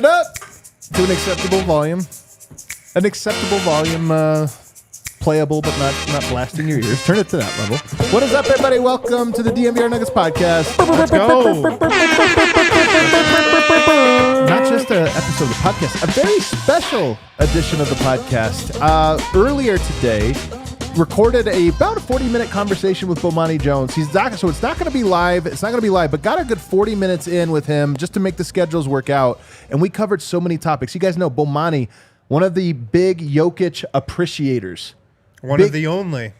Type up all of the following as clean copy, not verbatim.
it up to an acceptable volume. An acceptable volume, playable but not blasting your ears. Turn it to that level. What is up, everybody? Welcome to the DNVR Nuggets Podcast. Let's go. Not just an episode of the podcast, a very special edition of the podcast. Earlier today, recorded about a 40-minute conversation with Bomani Jones. So it's not going to be live. It's not going to be live, but got a good 40 minutes in with him just to make the schedules work out. And we covered so many topics. You guys know Bomani, one of the big Jokic appreciators. One of the only,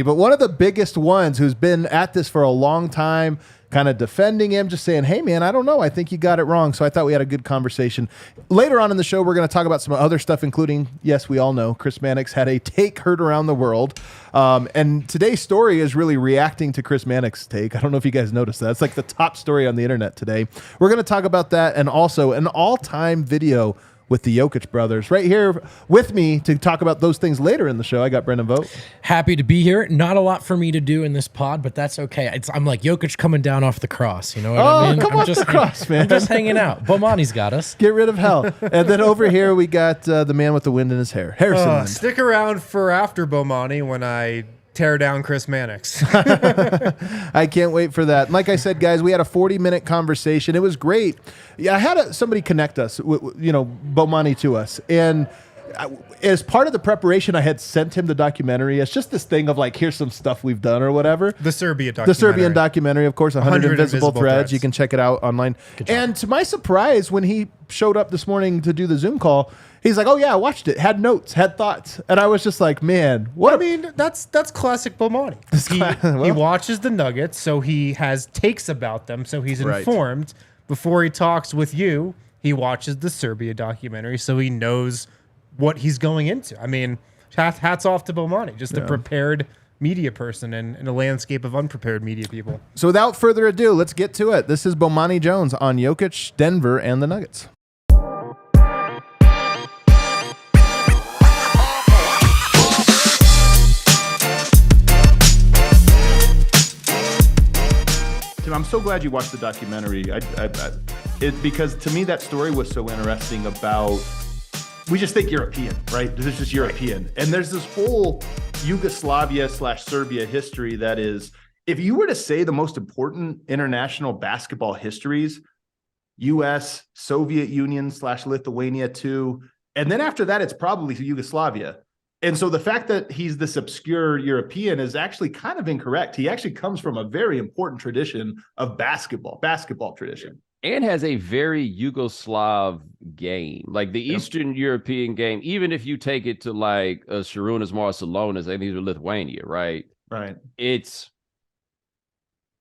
but one of the biggest ones who's been at this for a long time, kind of defending him, just saying, hey, man, I don't know. I think you got it wrong. So I thought we had a good conversation. Later on in the show, we're going to talk about some other stuff, including, yes, we all know, Chris Mannix had a take heard around the world. And today's story is really reacting to Chris Mannix's take. I don't know if you guys noticed that. It's like the top story on the internet today. We're going to talk about that and also an all-time video with the Jokic brothers. Right here with me to talk about those things later in the show, I got Brendan Vogt. Happy to be here. Not a lot for me to do in this pod, but that's okay. I'm like Jokic coming down off the cross. You know what I mean? Come off the cross, man. I'm just hanging out. Bomani's got us. Get rid of hell. And then over here, we got the man with the wind in his hair, Harrison Wind. Stick around for after Bomani when I tear down Chris Mannix. I can't wait for that. Like I said, guys, we had a 40-minute conversation. It was great. Yeah, I had somebody connect us, Bomani to us. And as part of the preparation, I had sent him the documentary. It's just this thing of like, here's some stuff we've done or whatever. The Serbian documentary, of course, 100 Invisible Threads. You can check it out online. And to my surprise, when he showed up this morning to do the Zoom call, he's like, oh, yeah, I watched it, had notes, had thoughts. And I was just like, man, that's classic Bomani. He watches the Nuggets, so he has takes about them, so he's informed. Right. Before he talks with you, he watches the Serbia documentary, so he knows what he's going into. I mean, hats off to Bomani, just a prepared media person in a landscape of unprepared media people. So without further ado, let's get to it. This is Bomani Jones on Jokic, Denver, and the Nuggets. I'm so glad you watched the documentary. Because to me that story was so interesting about, we just think European, right? This is just European. And there's this whole Yugoslavia/Serbia history that is, if you were to say the most important international basketball histories, US, Soviet Union/Lithuania too. And then after that, it's probably Yugoslavia. And so the fact that he's this obscure European is actually kind of incorrect. He actually comes from a very important tradition of basketball tradition. And has a very Yugoslav game. Like the Eastern European game, even if you take it to like Sharunas, Marcelonas, I think these are Lithuania, right? Right. It's,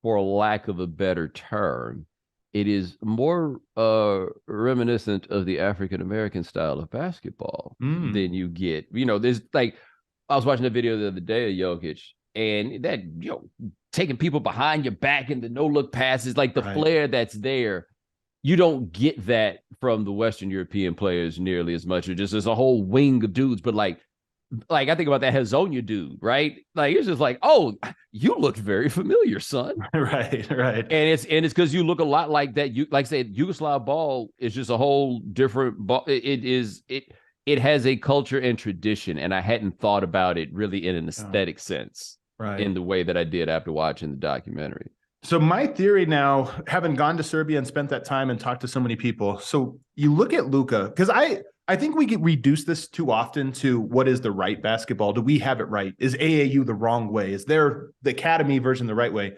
for lack of a better term, it is more reminiscent of the African-American style of basketball than you get. You know, there's like, I was watching a video the other day of Jokic, and that, taking people behind your back and the no-look passes, like the flair that's there, you don't get that from the Western European players nearly as much. There's a whole wing of dudes, but like I think about that Hazonia dude, right? Like it's just like, oh, you look very familiar, son. Right. And it's because you look a lot like that. You like I said, Yugoslav ball is just a whole different ball. It has a culture and tradition, and I hadn't thought about it really in an aesthetic sense, in the way that I did after watching the documentary. So my theory now, having gone to Serbia and spent that time and talked to so many people, so you look at Luka, because I think we get reduced this too often to what is the right basketball? Do we have it right? Is AAU the wrong way? Is there the academy version the right way?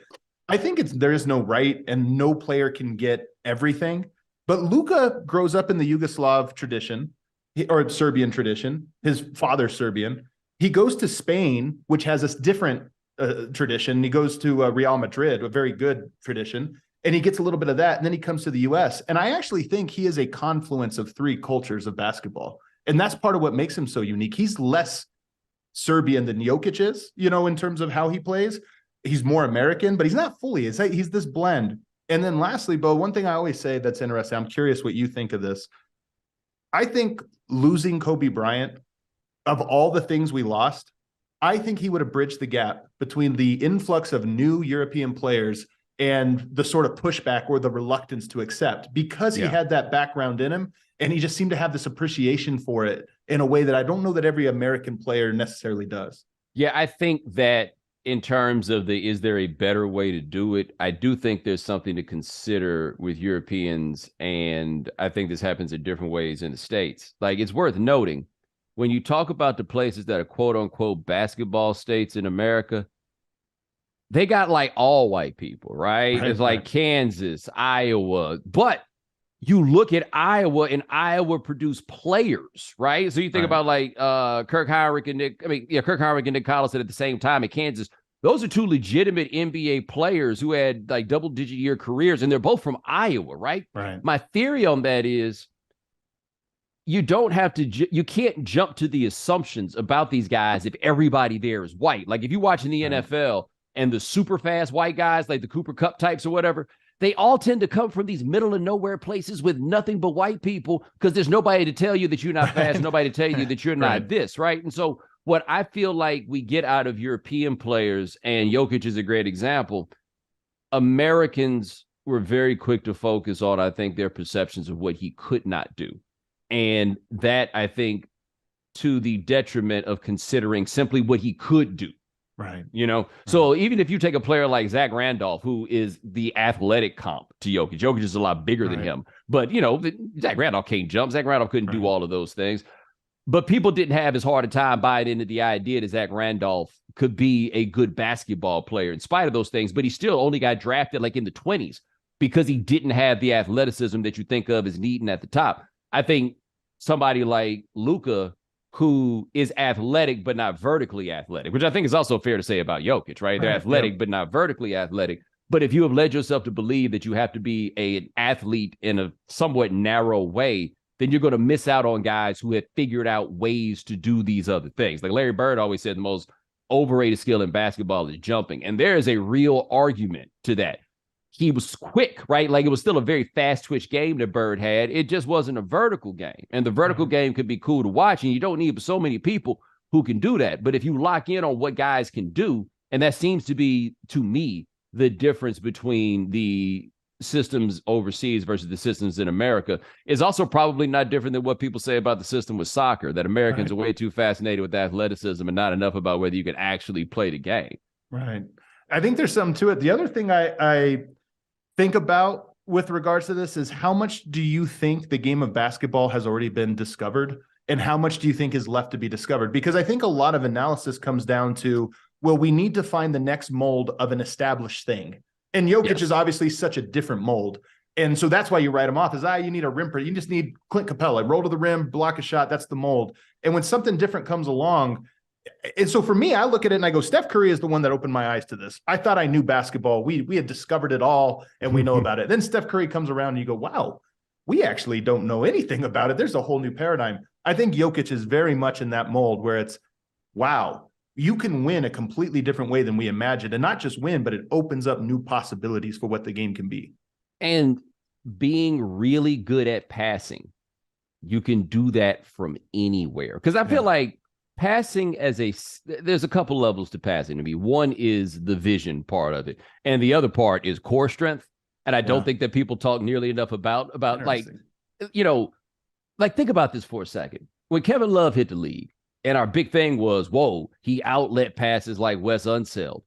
I think there is no right, and no player can get everything. But Luka grows up in the Yugoslav tradition or Serbian tradition. His father's Serbian. He goes to Spain, which has a different tradition. He goes to Real Madrid, a very good tradition. And he gets a little bit of that, and then he comes to the U.S. And I actually think he is a confluence of three cultures of basketball. And that's part of what makes him so unique. He's less Serbian than Jokic is, in terms of how he plays. He's more American, but he's not fully. He's this blend. And then lastly, Bo, one thing I always say that's interesting, I'm curious what you think of this. I think losing Kobe Bryant, of all the things we lost, I think he would have bridged the gap between the influx of new European players and the sort of pushback or the reluctance to accept because he had that background in him. And he just seemed to have this appreciation for it in a way that I don't know that every American player necessarily does. Yeah, I think that in terms of is there a better way to do it? I do think there's something to consider with Europeans. And I think this happens in different ways in the States. Like, it's worth noting when you talk about the places that are quote unquote basketball states in America, they got like all white people, right? It's like Kansas, Iowa, but you look at Iowa, and Iowa produced players, right? So you think about like Kirk Hinrich and Nick Collison at the same time at Kansas. Those are two legitimate NBA players who had like double-digit year careers, and they're both from Iowa, right? My theory on that is you can't jump to the assumptions about these guys if everybody there is white. Like if you're watching the NFL and the super fast white guys, like the Cooper Cup types or whatever, they all tend to come from these middle of nowhere places with nothing but white people because there's nobody to tell you that you're not fast, nobody to tell you that you're not this, right? And so what I feel like we get out of European players, and Jokic is a great example, Americans were very quick to focus on, I think, their perceptions of what he could not do. And that, I think, to the detriment of considering simply what he could do. Right. You know, so even if you take a player like Zach Randolph, who is the athletic comp to Jokic, Jokic is a lot bigger than him. But, you know, Zach Randolph can't jump. Zach Randolph couldn't do all of those things. But people didn't have as hard a time buying into the idea that Zach Randolph could be a good basketball player in spite of those things. But he still only got drafted like in the 20s because he didn't have the athleticism that you think of as needing at the top. I think somebody like Luka, who is athletic but not vertically athletic, which I think is also fair to say about Jokic, right? They're athletic but not vertically athletic. But if you have led yourself to believe that you have to be an athlete in a somewhat narrow way, then you're going to miss out on guys who have figured out ways to do these other things. Like Larry Bird always said, the most overrated skill in basketball is jumping. And there is a real argument to that. He was quick, right? Like it was still a very fast twitch game that Bird had. It just wasn't a vertical game. And the vertical game could be cool to watch. And you don't need so many people who can do that. But if you lock in on what guys can do, and that seems to be, to me, the difference between the systems overseas versus the systems in America, is also probably not different than what people say about the system with soccer, that Americans are way too fascinated with athleticism and not enough about whether you can actually play the game. Right. I think there's something to it. The other thing I think about with regards to this is how much do you think the game of basketball has already been discovered, and how much do you think is left to be discovered? Because I think a lot of analysis comes down to, well, we need to find the next mold of an established thing. And Jokic is obviously such a different mold. And so that's why you write him off as, you need a rim. You just need Clint Capella, roll to the rim, block a shot. That's the mold. And when something different comes along, and so for me, I look at it and I go, Steph Curry is the one that opened my eyes to this. I thought I knew basketball. We had discovered it all and we know about it. Then Steph Curry comes around and you go, wow, we actually don't know anything about it. There's a whole new paradigm. I think Jokic is very much in that mold where it's, wow, you can win a completely different way than we imagined. And not just win, but it opens up new possibilities for what the game can be. And being really good at passing, you can do that from anywhere. Because I feel like passing there's a couple levels to passing to me. One is the vision part of it. And the other part is core strength. And I don't think that people talk nearly enough about like, you know, like think about this for a second. When Kevin Love hit the league and our big thing was, whoa, he outlet passes like Wes Unseld.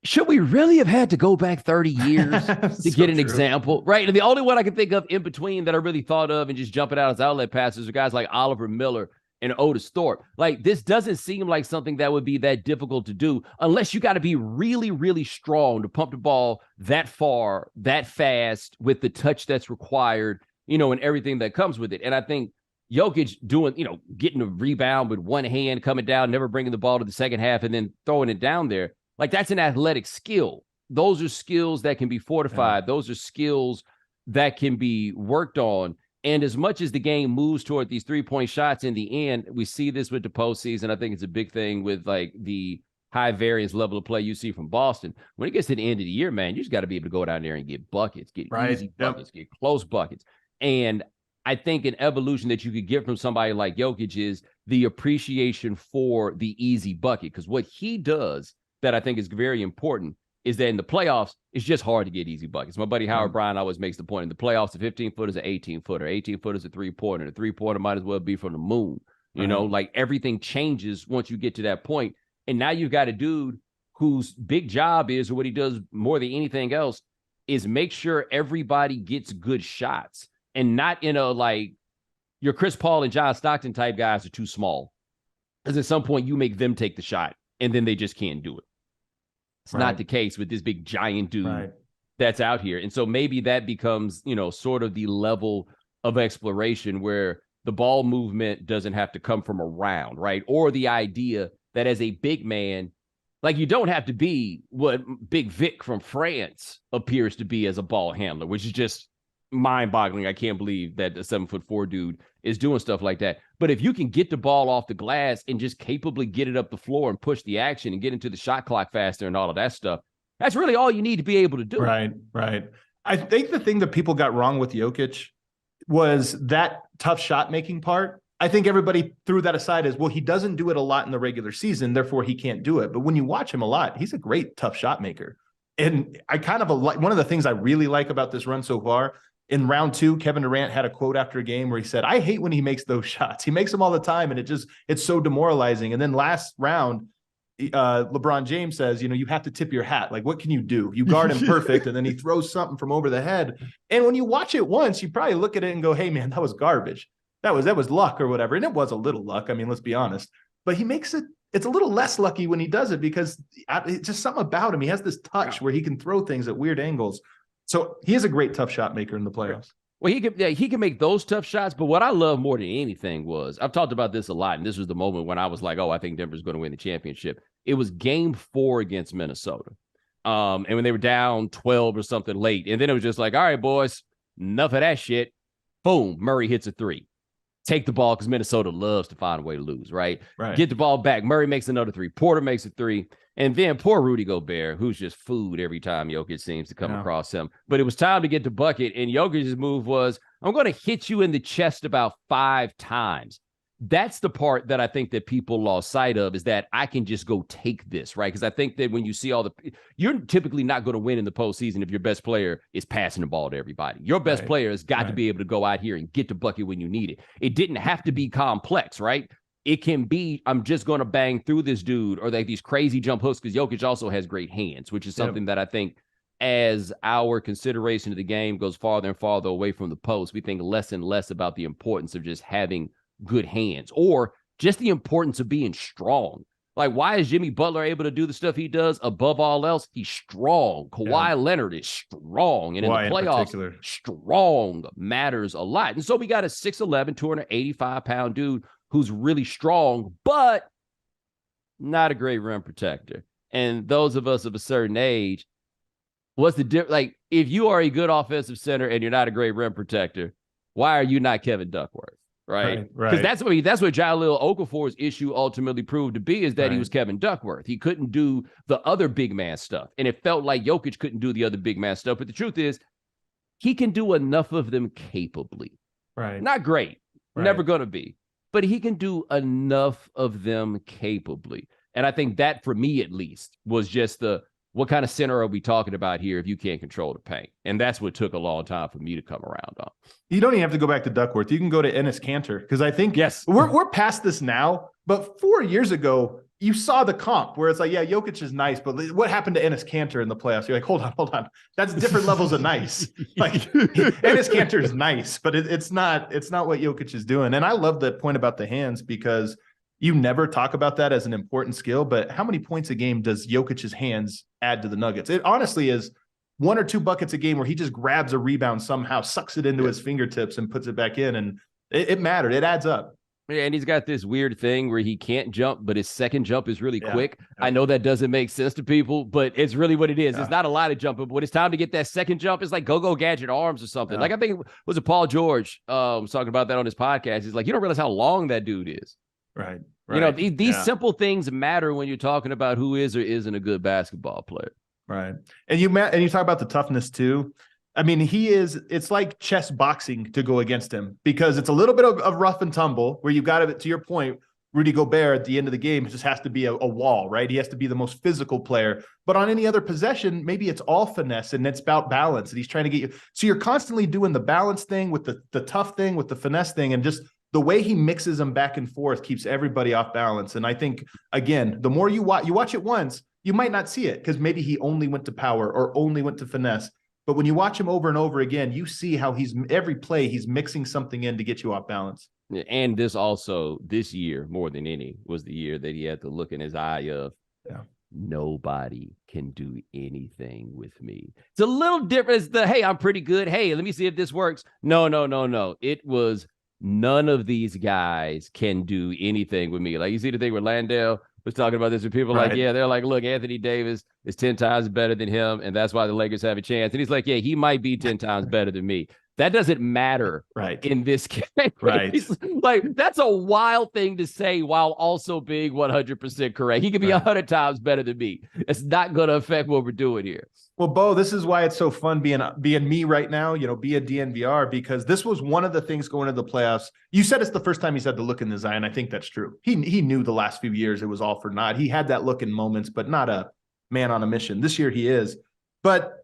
Should we really have had to go back 30 years to get an example? Right. And the only one I can think of in between that I really thought of and just jumping out as outlet passes are guys like Oliver Miller and Otis Thorpe. Like, this doesn't seem like something that would be that difficult to do unless you got to be really, really strong to pump the ball that far, that fast, with the touch that's required, you know, and everything that comes with it. And I think Jokic doing, you know, getting a rebound with one hand, coming down, never bringing the ball to the second half and then throwing it down there. Like, that's an athletic skill. Those are skills that can be fortified. Yeah. Those are skills that can be worked on. And as much as the game moves toward these three-point shots in the end, we see this with the postseason. I think it's a big thing with like the high variance level of play you see from Boston. When it gets to the end of the year, man, you just got to be able to go down there and get buckets, get easy buckets, get close buckets. And I think an evolution that you could get from somebody like Jokic is the appreciation for the easy bucket. Because what he does that I think is very important is that in the playoffs, it's just hard to get easy buckets. My buddy Howard Bryan always makes the point in the playoffs, a 15-footer is an 18-footer. 18-footer is a three-pointer. The three-pointer might as well be from the moon. You know, like everything changes once you get to that point. And now you've got a dude whose big job is, or what he does more than anything else, is make sure everybody gets good shots. And not in a, like, your Chris Paul and John Stockton type guys are too small. Because at some point you make them take the shot and then they just can't do it. It's not the case with this big giant dude that's out here. And so maybe that becomes, you know, sort of the level of exploration where the ball movement doesn't have to come from around, right? Or the idea that as a big man, like, you don't have to be what Big Vic from France appears to be as a ball handler, which is just mind-boggling. I can't believe that a 7'4" dude is doing stuff like that. But if you can get the ball off the glass and just capably get it up the floor and push the action and get into the shot clock faster and all of that stuff, that's really all you need to be able to do. Right. I think the thing that people got wrong with Jokic was that tough shot making part. I think everybody threw that aside as, well, he doesn't do it a lot in the regular season, therefore he can't do it. But when you watch him a lot, he's a great tough shot maker. And I kind of one of the things I really like about this run so far, in round 2, Kevin Durant had a quote after a game where he said, I hate when he makes those shots. He makes them all the time, and it's so demoralizing. And then last round, LeBron James says, you know, you have to tip your hat. Like, what can you do? You guard him perfect, and then he throws something from over the head. And when you watch it once, you probably look at it and go, hey, man, that was garbage. That was luck or whatever. And it was a little luck. I mean, let's be honest. But he makes it, it's a little less lucky when he does it because it's just something about him. He has this touch where he can throw things at weird angles. So he is a great tough shot maker in the playoffs. Well, he can make those tough shots, but what I love more than anything was, I've talked about this a lot, and this was the moment when I was like, oh, I think Denver's going to win the championship. It was game 4 against Minnesota. And when they were down 12 or something late, and then it was just like, all right, boys, enough of that shit. Boom, Murray hits a 3. Take the ball, because Minnesota loves to find a way to lose, right? Get the ball back. Murray makes another 3. Porter makes a 3. And then poor Rudy Gobert, who's just food every time Jokic seems to come across him. But it was time to get the bucket, and Jokic's move was, I'm going to hit you in the chest about 5 times. That's the part that I think that people lost sight of, is that I can just go take this, right? Because I think that when you see you're typically not going to win in the postseason if your best player is passing the ball to everybody. Your best player has got to be able to go out here and get the bucket when you need it. It didn't have to be complex, right? It can be, I'm just going to bang through this dude, or like these crazy jump hooks, because Jokic also has great hands, which is something that I think, as our consideration of the game goes farther and farther away from the post, we think less and less about the importance of just having good hands, or just the importance of being strong. Like, why is Jimmy Butler able to do the stuff he does? Above all else, he's strong. Kawhi Leonard is strong. And in the playoffs, strong matters a lot. And so we got a 6'11", 285-pound dude who's really strong, but not a great rim protector. And those of us of a certain age, what's the difference? Like, if you are a good offensive center and you're not a great rim protector, why are you not Kevin Duckworth? Right. Because that's what Jahlil Okafor's issue ultimately proved to be, is that he was Kevin Duckworth. He couldn't do the other big man stuff. And it felt like Jokic couldn't do the other big man stuff. But the truth is, he can do enough of them capably. Right. Not great. Never going to be. But he can do enough of them capably. And I think that, for me at least, was just what kind of center are we talking about here if you can't control the paint? And that's what took a long time for me to come around on. You don't even have to go back to Duckworth. You can go to Enes Kanter, because I think we're past this now. But 4 years ago, you saw the comp where it's like, yeah, Jokic is nice, but what happened to Enes Kanter in the playoffs? You're like, hold on. That's different levels of nice. Like, Enes Kanter is nice, but it's not what Jokic is doing. And I love that point about the hands, because you never talk about that as an important skill, but how many points a game does Jokic's hands add to the Nuggets? It honestly is 1 or 2 buckets a game where he just grabs a rebound somehow, sucks it into his fingertips and puts it back in. And it mattered. It adds up. Yeah, and he's got this weird thing where he can't jump, but his second jump is really quick. I know that doesn't make sense to people, but it's really what it is. It's not a lot of jumping, but when it's time to get that second jump, it's like go gadget arms or something. Like, I think it was Paul George was talking about that on his podcast. He's like, you don't realize how long that dude is. Right. You know, these simple things matter when you're talking about who is or isn't a good basketball player. Right. And you talk about the toughness too. I mean, it's like chess boxing to go against him, because it's a little bit of rough and tumble where you've got to your point, Rudy Gobert at the end of the game just has to be a wall, right? He has to be the most physical player. But on any other possession, maybe it's all finesse and it's about balance. And he's trying to get you. So you're constantly doing the balance thing with the tough thing, with the finesse thing, and just the way he mixes them back and forth keeps everybody off balance. And I think, again, the more you watch it once, you might not see it because maybe he only went to power or only went to finesse. But when you watch him over and over again, you see how every play, he's mixing something in to get you off balance. And this year, more than any, was the year that he had to look in his eye of, nobody can do anything with me. It's a little different. It's hey, I'm pretty good. Hey, let me see if this works. No. It was none of these guys can do anything with me. Like you see the thing where Landale was talking about this with people like, they're like, look, Anthony Davis is 10 times better than him. And that's why the Lakers have a chance. And he's like, yeah, he might be 10 times better than me. That doesn't matter in this case. Right. Like, that's a wild thing to say while also being 100% correct. He could be 100 times better than me. It's not going to affect what we're doing here. Well, Bo, this is why it's so fun being me right now, be a DNVR, because this was one of the things going into the playoffs. You said it's the first time he's had the look in his eye, and I think that's true. He knew the last few years it was all for naught. He had that look in moments, but not a man on a mission. This year he is. But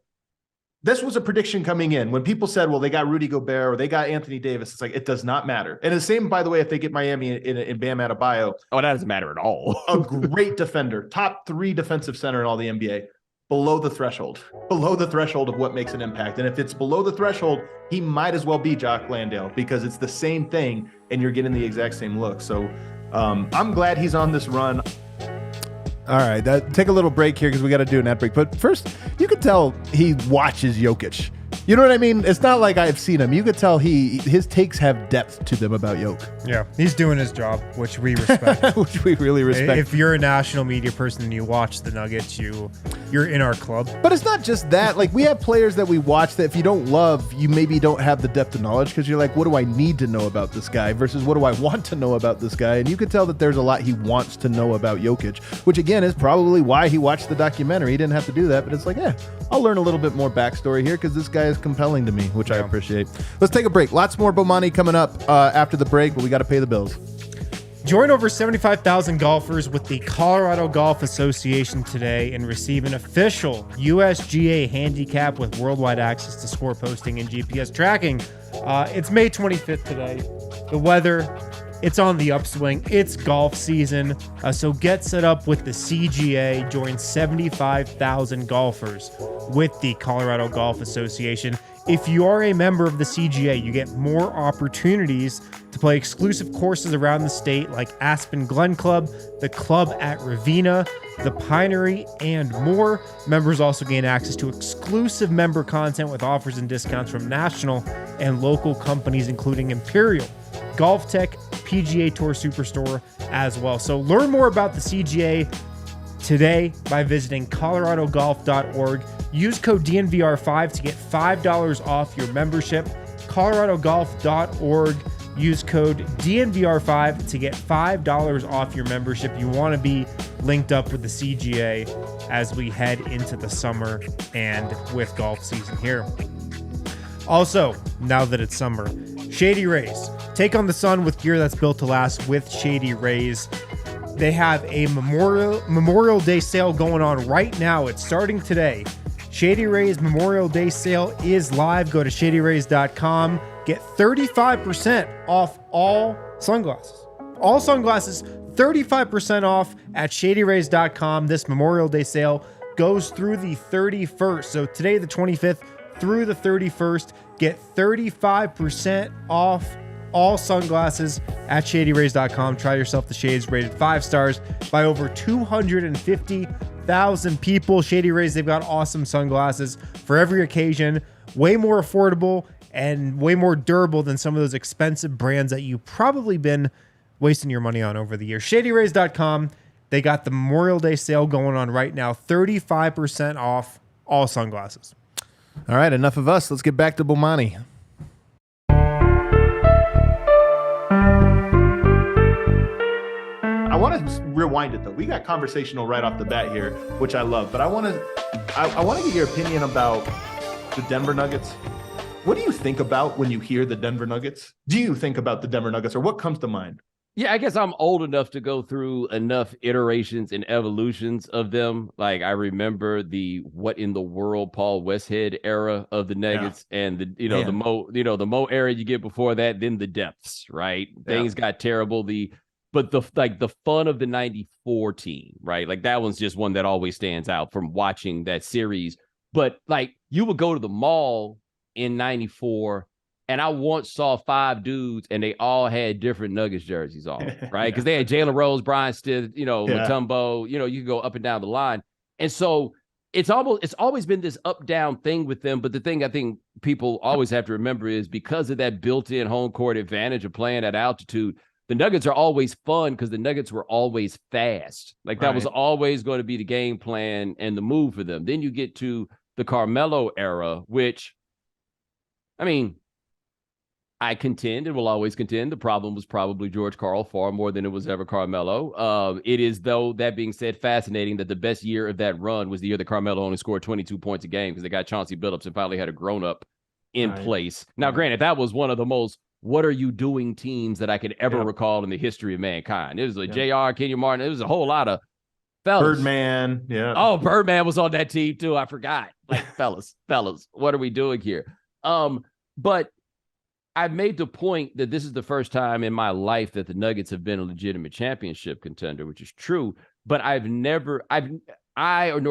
this was a prediction coming in. When people said, well, they got Rudy Gobert or they got Anthony Davis, it's like, it does not matter. And the same, by the way, if they get Miami in Bam Adebayo. Oh, that doesn't matter at all. A great defender, top 3 defensive center in all the NBA. Below the threshold of what makes an impact. And if it's below the threshold, he might as well be Jock Landale because it's the same thing and you're getting the exact same look. So I'm glad he's on this run. All right, take a little break here because we got to do an ad break. But first, you can tell he watches Jokic. You know what I mean? It's not like I've seen him. You could tell his takes have depth to them about Jokic. Yeah, he's doing his job, which we respect. Which we really respect. If you're a national media person and you watch the Nuggets, you're in our club. But it's not just that. Like, we have players that we watch that if you don't love, you maybe don't have the depth of knowledge because you're like, what do I need to know about this guy versus what do I want to know about this guy? And you could tell that there's a lot he wants to know about Jokic, which again is probably why he watched the documentary. He didn't have to do that, but it's like, I'll learn a little bit more backstory here because this guy is compelling to me, which I appreciate. Let's take a break. Lots more Bomani coming up after the break, but we got to pay the bills. Join over 75,000 golfers with the Colorado Golf Association today and receive an official USGA handicap with worldwide access to score posting and GPS tracking. It's May 25th today. The weather, it's on the upswing. It's golf season. So get set up with the CGA. Join 75,000 golfers with the Colorado Golf Association. If you are a member of the CGA, you get more opportunities to play exclusive courses around the state like Aspen Glen Club, the Club at Ravenna, the Pinery, and more. Members also gain access to exclusive member content with offers and discounts from national and local companies, including Imperial, Golf Tech, PGA Tour Superstore as well. So learn more about the CGA today by visiting coloradogolf.org. Use code DNVR5 to get $5 off your membership. coloradogolf.org. Use code DNVR5 to get $5 off your membership. You want to be linked up with the CGA as we head into the summer and with golf season here. Also, now that it's summer, Shady Rays. Take on the sun with gear that's built to last with Shady Rays. They have a Memorial Day sale going on right now. It's starting today. Shady Rays Memorial Day sale is live. Go to shadyrays.com. Get 35% off all sunglasses. All sunglasses, 35% off at shadyrays.com. This Memorial Day sale goes through the 31st. So today, the 25th through the 31st, get 35% off all sunglasses at shadyrays.com. Try yourself the shades, rated 5 stars by over 250,000 people. Shady Rays, they've got awesome sunglasses for every occasion, way more affordable and way more durable than some of those expensive brands that you've probably been wasting your money on over the years. Shadyrays.com, they got the Memorial Day sale going on right now, 35% off all sunglasses. All right, enough of us. Let's get back to Bomani. I want to rewind it though. We got conversational right off the bat here, which I love. But I want to get your opinion about the Denver Nuggets. What do you think about when you hear the Denver Nuggets? Do you think about the Denver Nuggets, or what comes to mind? Yeah, I guess I'm old enough to go through enough iterations and evolutions of them. Like I remember the what in the world Paul Westhead era of the Nuggets, and the Mo era you get before that, then the depths, right? Things got terrible. But the fun of the 94 team, right? Like that one's just one that always stands out from watching that series. But like you would go to the mall in 94, and I once saw 5 dudes and they all had different Nuggets jerseys on, right? Because they had Jalen Rose, Brian Stiff, Mutombo, you could go up and down the line. And so it's always been this up-down thing with them. But the thing I think people always have to remember is because of that built-in home court advantage of playing at altitude, the Nuggets are always fun because the Nuggets were always fast. Like that was always going to be the game plan and the move for them. Then you get to the Carmelo era, which, I mean, I contend and will always contend the problem was probably George Karl far more than it was ever Carmelo. It is, though, that being said, fascinating that the best year of that run was the year that Carmelo only scored 22 points a game because they got Chauncey Billups and finally had a grown-up in place. Now, granted, that was one of the most what are you doing teams that I could ever recall in the history of mankind. It was like JR, Kenyon Martin. It was a whole lot of fellas. Birdman. Yeah. Oh, Birdman was on that team, too. I forgot. Like, fellas, what are we doing here? But I've made the point that this is the first time in my life that the Nuggets have been a legitimate championship contender, which is true. But I nor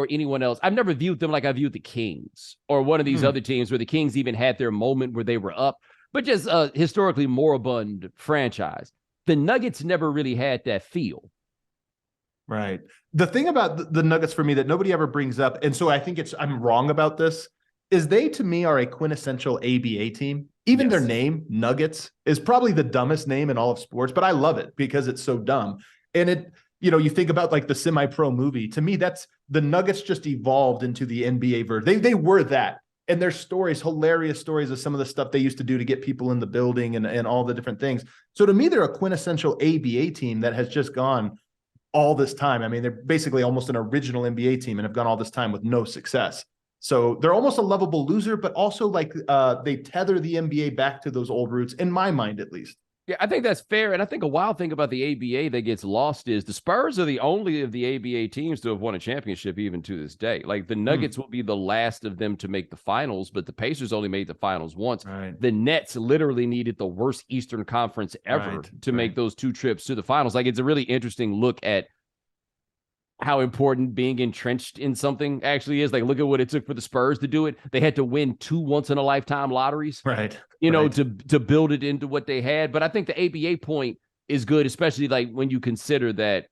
anyone else, I've never viewed them like I viewed the Kings or one of these other teams where the Kings even had their moment where they were up, but just a historically moribund franchise. The Nuggets never really had that feel. Right. The thing about the Nuggets for me that nobody ever brings up, and so I think I'm wrong about this, is they, to me, are a quintessential ABA team. Even their name, Nuggets, is probably the dumbest name in all of sports, but I love it because it's so dumb. And you think about like the semi-pro movie. To me, that's the Nuggets just evolved into the NBA version. They were that. And their stories, hilarious stories of some of the stuff they used to do to get people in the building and all the different things. So to me, they're a quintessential ABA team that has just gone all this time. I mean, they're basically almost an original NBA team and have gone all this time with no success. So they're almost a lovable loser, but also like they tether the NBA back to those old roots, in my mind, at least. Yeah, I think that's fair. And I think a wild thing about the ABA that gets lost is the Spurs are the only of the ABA teams to have won a championship even to this day. Like the Nuggets will be the last of them to make the finals, but the Pacers only made the finals once. Right. The Nets literally needed the worst Eastern Conference ever to make those 2 trips to the finals. Like it's a really interesting look at how important being entrenched in something actually is. Like, look at what it took for the Spurs to do it. They had to win 2 once-in-a-lifetime lotteries, to build it into what they had. But I think the ABA point is good, especially like when you consider that,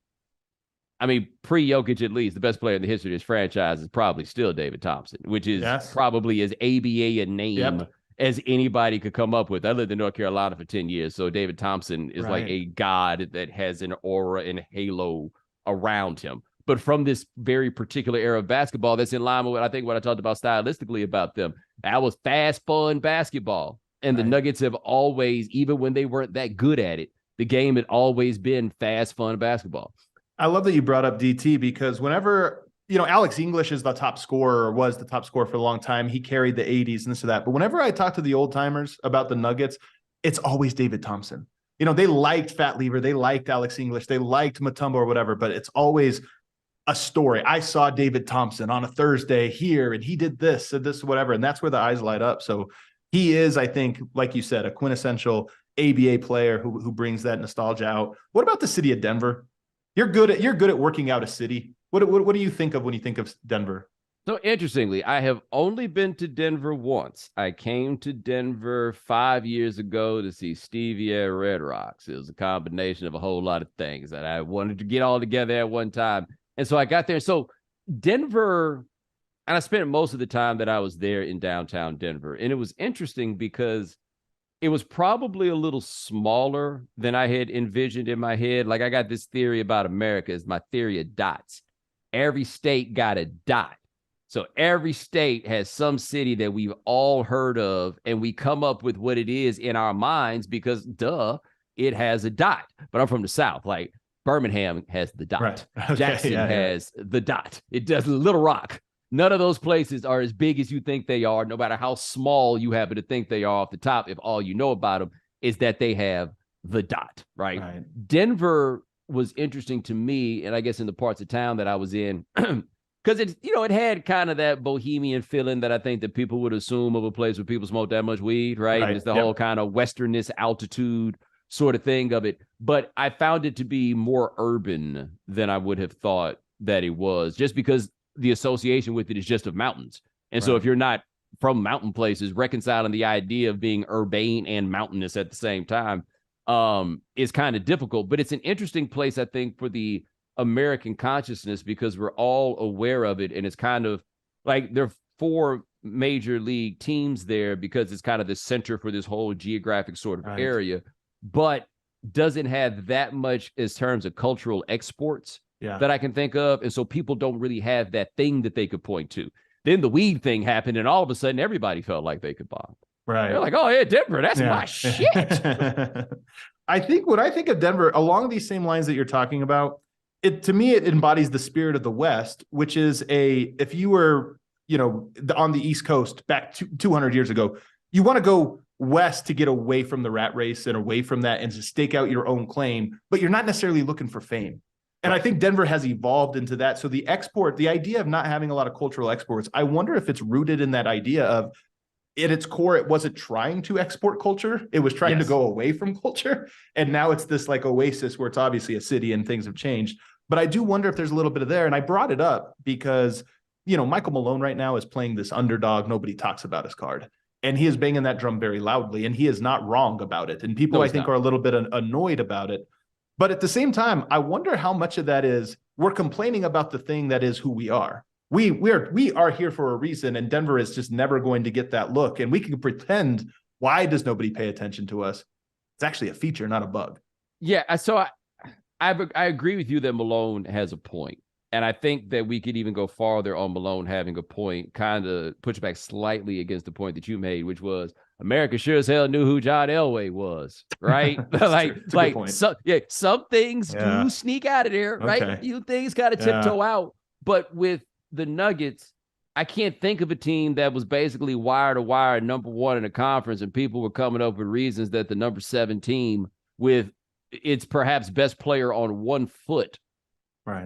I mean, pre-Jokic at least, the best player in the history of this franchise is probably still David Thompson, which is probably as ABA a name as anybody could come up with. I lived in North Carolina for 10 years, so David Thompson is like a god that has an aura and halo around him. But from this very particular era of basketball, that's in line with what I talked about stylistically about them. That was fast, fun basketball. And the Nuggets have always, even when they weren't that good at it, the game had always been fast, fun basketball. I love that you brought up DT because whenever, Alex English is the top scorer or was the top scorer for a long time. He carried the 80s and this or that. But whenever I talk to the old timers about the Nuggets, it's always David Thompson. They liked Fat Lever. They liked Alex English. They liked Mutombo or whatever, but it's always a story. I saw David Thompson on a Thursday here, and he did this, whatever. And that's where the eyes light up. So he is, I think, like you said, a quintessential ABA player who brings that nostalgia out. What about the city of Denver? You're good at working out a city. What do you think of when you think of Denver? So interestingly, I have only been to Denver once. I came to Denver 5 years ago to see Stevie at Red Rocks. It was a combination of a whole lot of things that I wanted to get all together at one time. And so I got there. So Denver, and I spent most of the time that I was there in downtown Denver. And it was interesting because it was probably a little smaller than I had envisioned in my head. Like I got this theory about America is my theory of dots. Every state got a dot. So every state has some city that we've all heard of, and we come up with what it is in our minds because, it has a dot. But I'm from the South. Like, Birmingham has the dot. Right. Okay, Jackson has the dot. It does. Little Rock. None of those places are as big as you think they are, no matter how small you happen to think they are off the top, if all you know about them is that they have the dot, right? Denver was interesting to me, and I guess in the parts of town that I was in, because it had kind of that bohemian feeling that I think that people would assume of a place where people smoke that much weed, right? And it's the whole kind of westernness altitude sort of thing of it. But I found it to be more urban than I would have thought that it was, just because the association with it is just of mountains. And so if you're not from mountain places, reconciling the idea of being urbane and mountainous at the same time is kind of difficult. But it's an interesting place, I think, for the American consciousness, because we're all aware of it. And it's kind of like there are 4 major league teams there because it's kind of the center for this whole geographic sort of area, but doesn't have that much as terms of cultural exports that I can think of. And so people don't really have that thing that they could point to. Then the weed thing happened, and all of a sudden everybody felt like they could bomb. They're like, oh, yeah, Denver, that's my shit. I think when I think of Denver, along these same lines that you're talking about, to me, it embodies the spirit of the West, which is if you were, on the East Coast back 200 years ago, you want to go west to get away from the rat race and away from that and to stake out your own claim, but you're not necessarily looking for fame. And I think Denver has evolved into that. So the idea of not having a lot of cultural exports, I wonder if it's rooted in that idea of, at its core, it wasn't trying to export culture. It was trying to go away from culture. And now it's this like oasis where it's obviously a city and things have changed. But I do wonder if there's a little bit of there. And I brought it up because, Michael Malone right now is playing this underdog, nobody talks about his card. And he is banging that drum very loudly, and he is not wrong about it. And people, I think, are a little bit annoyed about it. But at the same time, I wonder how much of that is we're complaining about the thing that is who we are. We are here for a reason, and Denver is just never going to get that look. And we can pretend, why does nobody pay attention to us? It's actually a feature, not a bug. Yeah, so I agree with you that Malone has a point. And I think that we could even go farther on Malone having a point, kind of push back slightly against the point that you made, which was America sure as hell knew who John Elway was, right? Some things do sneak out of there, right? A few things got to tiptoe out. But with the Nuggets, I can't think of a team that was basically wire to wire number 1 in a conference, and people were coming up with reasons that the number 7 team with its perhaps best player on one foot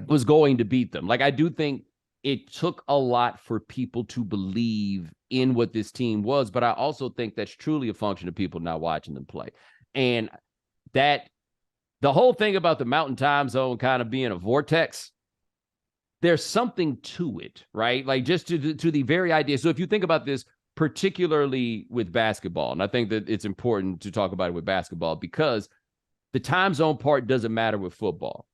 was going to beat them. Like, I do think it took a lot for people to believe in what this team was, but I also think that's truly a function of people not watching them play. And that the whole thing about the mountain time zone kind of being a vortex, there's something to it, right? Like, just to the very idea. So if you think about this, particularly with basketball, and I think that it's important to talk about it with basketball because the time zone part doesn't matter with football.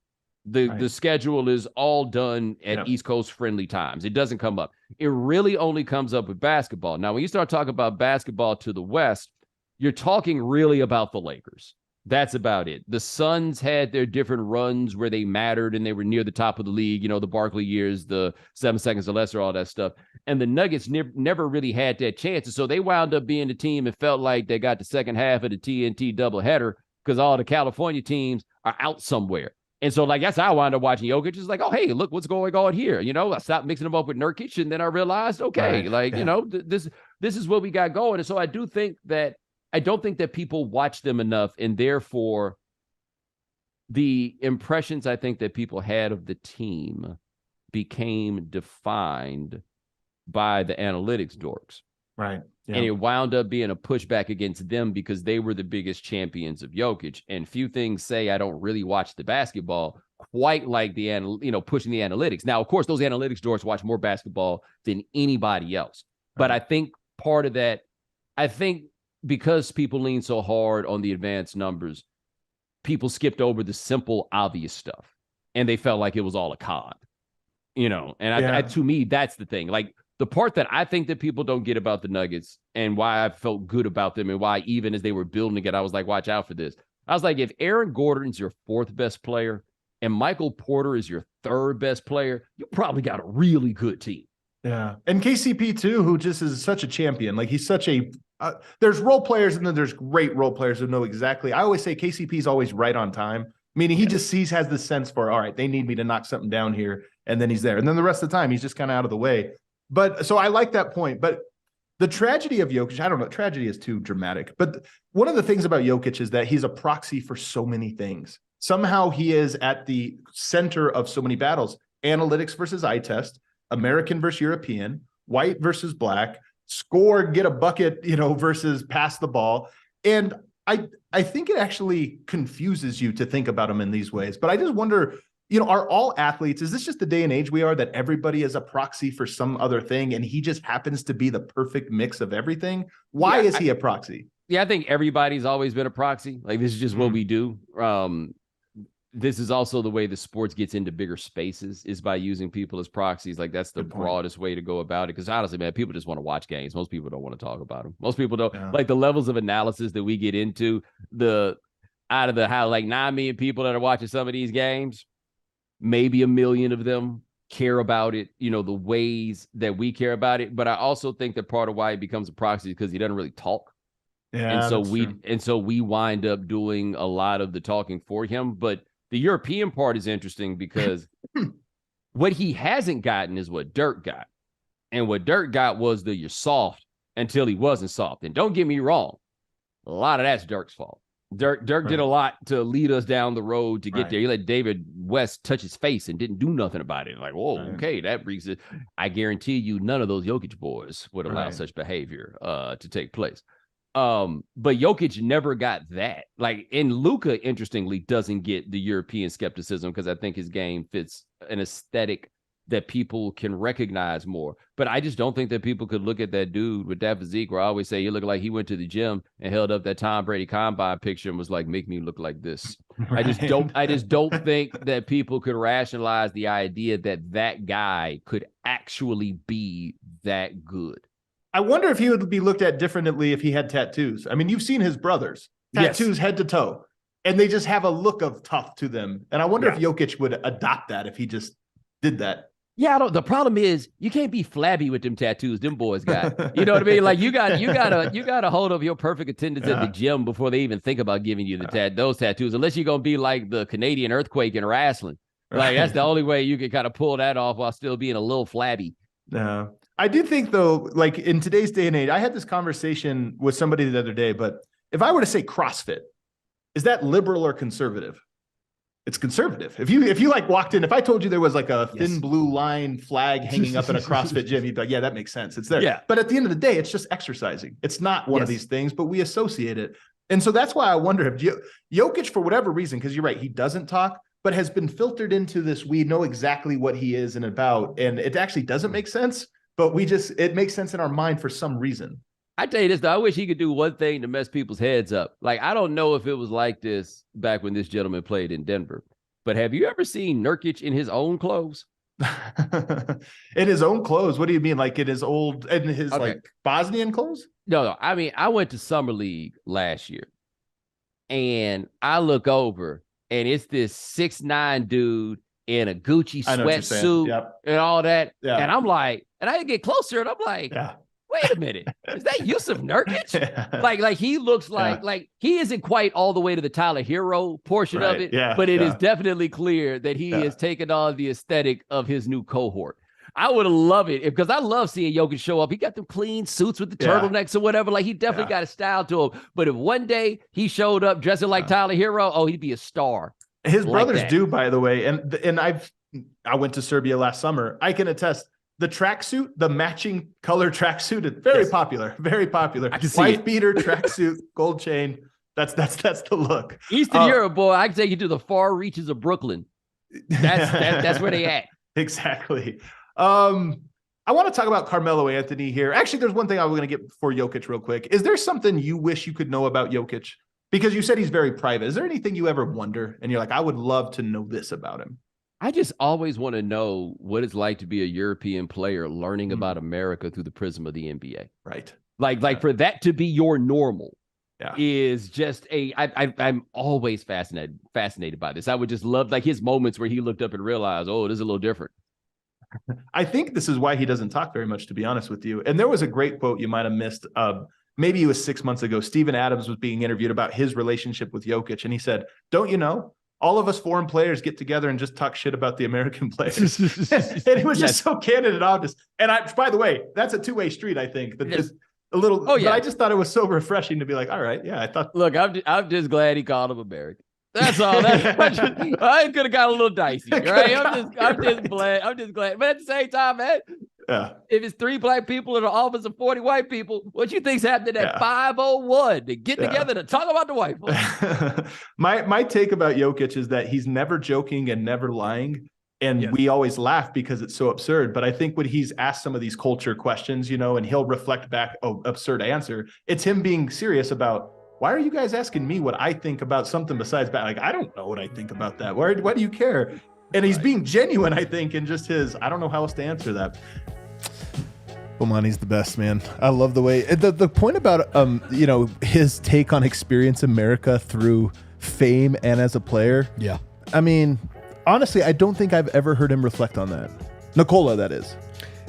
The schedule is all done at East Coast friendly times. It doesn't come up. It really only comes up with basketball. Now, when you start talking about basketball to the West, you're talking really about the Lakers. That's about it. The Suns had their different runs where they mattered and they were near the top of the league, the Barkley years, the 7 seconds or less, or all that stuff. And the Nuggets never really had that chance. And so they wound up being the team and felt like they got the second half of the TNT doubleheader because all the California teams are out somewhere. And so, like, that's how I wound up watching Jokic. It's like, oh, hey, look what's going on here. I stopped mixing them up with Nurkic, and then I realized, okay, this is what we got going. And so I don't think that people watch them enough, and therefore the impressions I think that people had of the team became defined by the analytics dorks. Right. Yeah. And it wound up being a pushback against them because they were the biggest champions of Jokic. And few things say I don't really watch the basketball quite like pushing the analytics. Now, of course, those analytics dorks watch more basketball than anybody else. Right. But I think part of that, because people lean so hard on the advanced numbers, people skipped over the simple, obvious stuff. And they felt like it was all a con, And to me, that's the thing. Like, the part that I think that people don't get about the Nuggets and why I felt good about them and why even as they were building it, I was like, watch out for this. I was like, if Aaron Gordon's your 4th best player and Michael Porter is your 3rd best player, you probably got a really good team. Yeah. And KCP too, who just is such a champion. Like, he's such a, there's role players and then there's great role players who know exactly. I always say KCP is always right on time. Meaning he just has this sense for, all right, they need me to knock something down here. And then he's there. And then the rest of the time, he's just kind of out of the way. But so I like that point. But The tragedy of Jokic, I don't know, tragedy is too dramatic, but one of the things about Jokic is that he's a proxy for so many things. Somehow he is at the center of so many battles. Analytics versus eye test, American versus European, white versus black, score, get a bucket, versus pass the ball. And I think it actually confuses you to think about him in these ways. But I just wonder, are all athletes, is this just the day and age we are that everybody is a proxy for some other thing and he just happens to be the perfect mix of everything? Why is he a proxy? Yeah, I think everybody's always been a proxy. Like, this is just what we do. This is also the way the sports gets into bigger spaces, is by using people as proxies. Like, that's the broadest way to go about it. Because honestly, man, people just want to watch games. Most people don't want to talk about them. Most people don't like the levels of analysis that we get into. Out of the how like 9 million people that are watching some of these games, maybe 1 million of them care about it, the ways that we care about it. But I also think that part of why he becomes a proxy is because he doesn't really talk. Yeah, and so we wind up doing a lot of the talking for him. But the European part is interesting because what he hasn't gotten is what Dirk got. And what Dirk got was you're soft until he wasn't soft. And don't get me wrong, a lot of that's Dirk's fault. Dirk did a lot to lead us down the road to get there. He let David West touch his face and didn't do nothing about it. Like, whoa, okay, that brings it. I guarantee you none of those Jokic boys would allow such behavior to take place. But Jokic never got that. Like, and Luka, interestingly, doesn't get the European skepticism because I think his game fits an aesthetic that people can recognize more. But I just don't think that people could look at that dude with that physique where I always say he looked like he went to the gym and held up that Tom Brady combine picture and was like, make me look like this. I just don't think that people could rationalize the idea that guy could actually be that good. I wonder if he would be looked at differently if he had tattoos. I mean, you've seen his brothers, tattoos head to toe, and they just have a look of tough to them. And I wonder if Jokic would adopt that if he just did that. Yeah, the problem is you can't be flabby with them tattoos them boys got. You know what I mean? Like, you got a hold of your perfect attendance at the gym before they even think about giving you those tattoos, unless you're gonna be like the Canadian earthquake in wrestling. Like, that's the only way you can kind of pull that off while still being a little flabby. No. I do think, though, like in today's day and age, I had this conversation with somebody the other day, but if I were to say CrossFit, is that liberal or conservative? It's conservative. If you like walked in, if I told you there was like a thin blue line flag hanging up in a CrossFit gym, you'd be like, yeah, that makes sense. It's there. Yeah. But at the end of the day, it's just exercising. It's not one of these things, but we associate it. And so that's why I wonder if Jokic, for whatever reason, because you're right, he doesn't talk, but has been filtered into this. We know exactly what he is and about, and it actually doesn't make sense, but it makes sense in our mind for some reason. I tell you this, though, I wish he could do one thing to mess people's heads up. Like, I don't know if it was like this back when this gentleman played in Denver, but have you ever seen Nurkic in his own clothes? In his own clothes? What do you mean? Like in his like Bosnian clothes? No. I mean, I went to Summer League last year and I look over and it's this 6'9" dude in a Gucci sweatsuit and all that. Yeah. And I'm like, and I get closer and I'm like, wait a minute, is that Yusuf Nurkic? Like he looks like he isn't quite all the way to the Tyler Hero portion of it, but it is definitely clear that he has taken on the aesthetic of his new cohort. I would love it because I love seeing Jokic show up. He got them clean suits with the turtlenecks or whatever. Like, he definitely got a style to him. But if one day he showed up dressing like Tyler Hero, he'd be a star. His brothers do, by the way. And I went to Serbia last summer. I can attest. The tracksuit, the matching color tracksuit, is very popular. Very popular. I can see Wife beater, tracksuit, gold chain. That's the look. Eastern Europe, boy. I can take you to the far reaches of Brooklyn. That's where they at. Exactly. I want to talk about Carmelo Anthony here. Actually, there's one thing I was going to get before Jokic real quick. Is there something you wish you could know about Jokic? Because you said he's very private. Is there anything you ever wonder and you're like, I would love to know this about him? I just always want to know what it's like to be a European player learning about America through the prism of the NBA. Right. Like for that to be your normal is just I'm always fascinated by this. I would just love like his moments where he looked up and realized, oh, this is a little different. I think this is why he doesn't talk very much, to be honest with you. And there was a great quote you might have missed. Maybe it was 6 months ago. Steven Adams was being interviewed about his relationship with Jokic. And he said, don't you know? All of us foreign players get together and just talk shit about the American players. And he was just so candid and honest. And by the way, that's a two-way street, I think. a little. Oh, yeah. But I just thought it was so refreshing to be like, all right, yeah, I thought. Look, I'm just glad he called him American. That's all. I could have got a little dicey, right? I'm just glad. But at the same time, man, if it's 3 black people in an office of 40 white people, what you think's happening at 5:01 to get together to talk about the white folks? My take about Jokic is that he's never joking and never lying. And we always laugh because it's so absurd. But I think when he's asked some of these culture questions, and he'll reflect back, absurd answer, it's him being serious about, why are you guys asking me what I think about something besides that? Like, I don't know what I think about that. Why do you care? And he's being genuine, I think, in just I don't know how else to answer that. Bomani's the best, man. I love the way the point about his take on experience America through fame and as a player. Yeah. I mean, honestly, I don't think I've ever heard him reflect on that. Nikola, that is.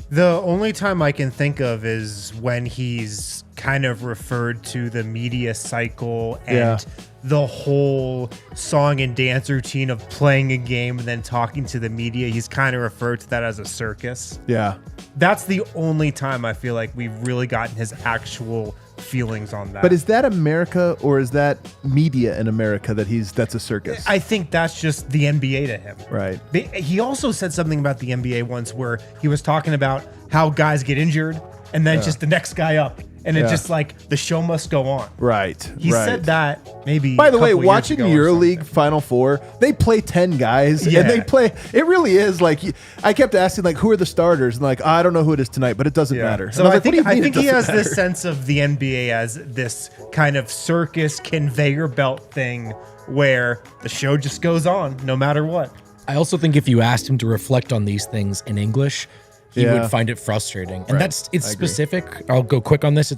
The only time I can think of is when he's kind of referred to the media cycle and the whole song and dance routine of playing a game and then talking to the media. He's kind of referred to that as a circus. Yeah. That's the only time I feel like we've really gotten his actual feelings on that. But is that America or is that media in America that's a circus? I think that's just the NBA to him. Right. He also said something about the NBA once where he was talking about how guys get injured and then just the next guy up. And it's just like the show must go on. Right. He said that maybe. By the way, watching EuroLeague Final Four, they play 10 guys and they play. It really is like I kept asking like, who are the starters? And like, I don't know who it is tonight, but it doesn't matter. So I think he has this sense of the NBA as this kind of circus conveyor belt thing where the show just goes on no matter what. I also think if you asked him to reflect on these things in English, he would find it frustrating. And it's specific. I'll go quick on this.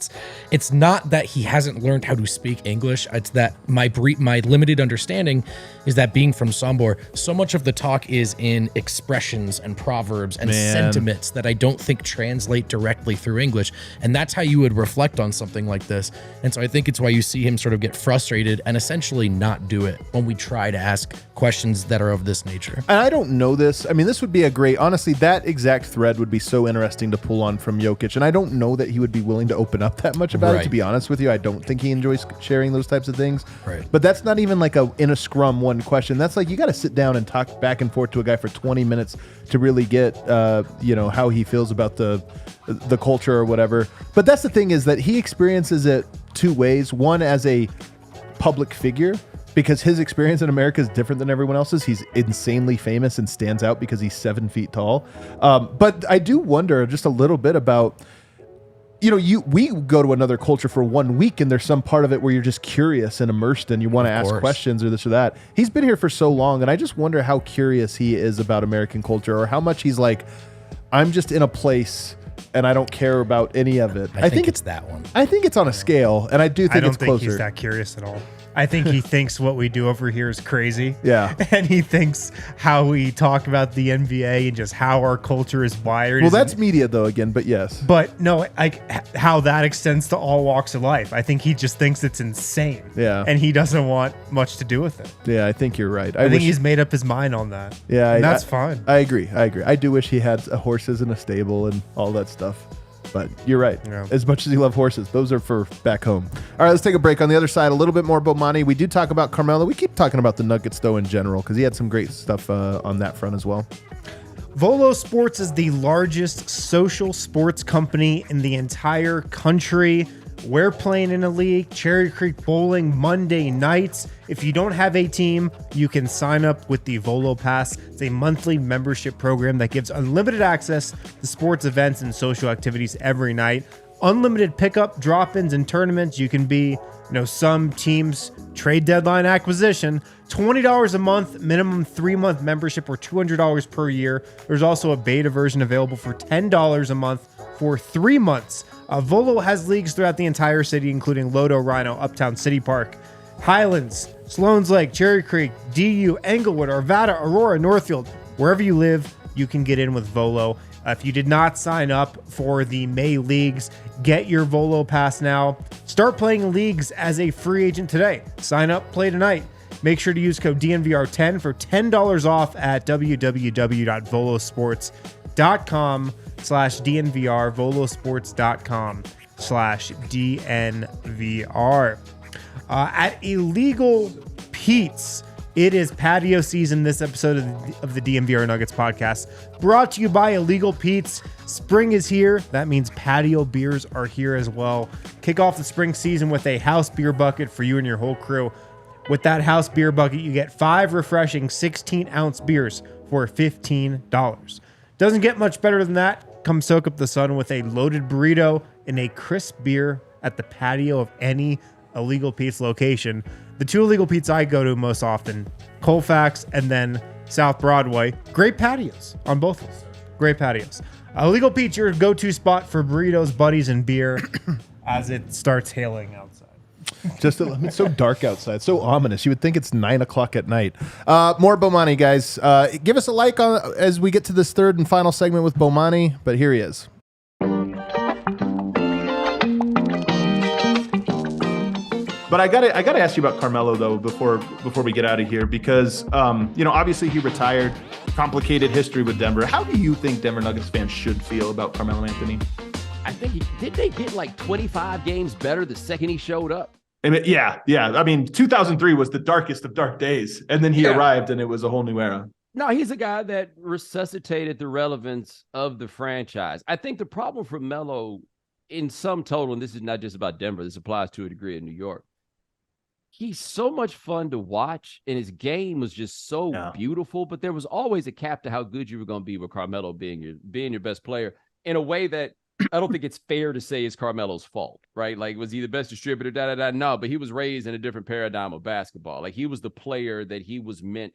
It's not that he hasn't learned how to speak English. It's that my limited understanding is that being from Sombor, so much of the talk is in expressions and proverbs and sentiments that I don't think translate directly through English. And that's how you would reflect on something like this. And so I think it's why you see him sort of get frustrated and essentially not do it when we try to ask questions that are of this nature. And I don't know this. I mean, this would be honestly, that exact thread would be so interesting to pull on from Jokic. And I don't know that he would be willing to open up that much about it, to be honest with you. I don't think he enjoys sharing those types of things. Right. But that's not even like in a scrum one question. That's like, you got to sit down and talk back and forth to a guy for 20 minutes to really get, how he feels about the culture or whatever. But that's the thing, is that he experiences it 2 ways. One, as a public figure, because his experience in America is different than everyone else's. He's insanely famous and stands out because he's 7 feet tall. But I do wonder just a little bit about, we go to another culture for 1 week and there's some part of it where you're just curious and immersed and you want to ask questions or this or that. He's been here for so long, and I just wonder how curious he is about American culture, or how much he's like, I'm just in a place and I don't care about any of it. I think it's that one. I think it's on a scale, and I do think it's closer. I don't think he's that curious at all. I think he thinks what we do over here is crazy. Yeah. And he thinks how we talk about the NBA and just how our culture is wired. Well, that's media though, again, but yes. But no, how that extends to all walks of life. I think he just thinks it's insane. Yeah. And he doesn't want much to do with it. Yeah, I think you're right. I think he's made up his mind on that. Yeah. And that's fine. I agree. I do wish he had horses in a stable and all that stuff. But you're right. Yeah. As much as you love horses, those are for back home. All right, let's take a break. On the other side, a little bit more Bomani. We do talk about Carmelo. We keep talking about the Nuggets, though, in general, because he had some great stuff on that front as well. Volo Sports is the largest social sports company in the entire country. We're playing in a league, Cherry Creek Bowling, Monday nights. If you don't have a team, you can sign up with the Volo Pass. It's a monthly membership program that gives unlimited access to sports events and social activities every night. Unlimited pickup, drop-ins, and tournaments. You can be, some teams trade deadline acquisition. $20 a month, minimum 3-month membership, or $200 per year. There's also a beta version available for $10 a month for 3 months. Volo has leagues throughout the entire city, including Lodo, Rhino, Uptown City Park, Highlands, Sloan's Lake, Cherry Creek, DU, Englewood, Arvada, Aurora, Northfield. Wherever you live, you can get in with Volo. If you did not sign up for the May leagues, get your Volo Pass now. Start playing leagues as a free agent today. Sign up, play tonight. Make sure to use code DNVR10 for $10 off at www.volosports.com/DNVR, volosports.com. patreon.com/DNVR. At Illegal Pete's, it is patio season. This episode of the DNVR Nuggets podcast brought to you by Illegal Pete's. Spring is here. That means patio beers are here as well. Kick off the spring season with a house beer bucket for you and your whole crew. With that house beer bucket, you get 5 refreshing 16-ounce beers for $15. Doesn't get much better than that. Come soak up the sun with a loaded burrito and a crisp beer at the patio of any Illegal Pete's location. The 2 Illegal Pete's I go to most often, Colfax and then South Broadway. Great patios on both of them. Great patios. Illegal Pete's, your go-to spot for burritos, buddies, and beer as it starts hailing outside. It's so dark outside, so ominous. You would think it's 9 o'clock at night. More Bomani, guys. Give us a like as we get to this third and final segment with Bomani, but here he is. But I gotta ask you about Carmelo though before we get out of here, because obviously he retired, complicated history with Denver. How do you think Denver Nuggets fans should feel about Carmelo Anthony? I think did they get like 25 games better the second he showed up? Yeah. I mean, 2003 was the darkest of dark days, and then he arrived, and it was a whole new era. No, he's a guy that resuscitated the relevance of the franchise. I think the problem for Melo, in sum total, and this is not just about Denver, this applies to a degree in New York. He's so much fun to watch, and his game was just so beautiful. But there was always a cap to how good you were going to be with Carmelo being your best player in a way that I don't think it's fair to say it's Carmelo's fault, right? Like, was he the best distributor? No, but he was raised in a different paradigm of basketball. Like, he was the player that he was meant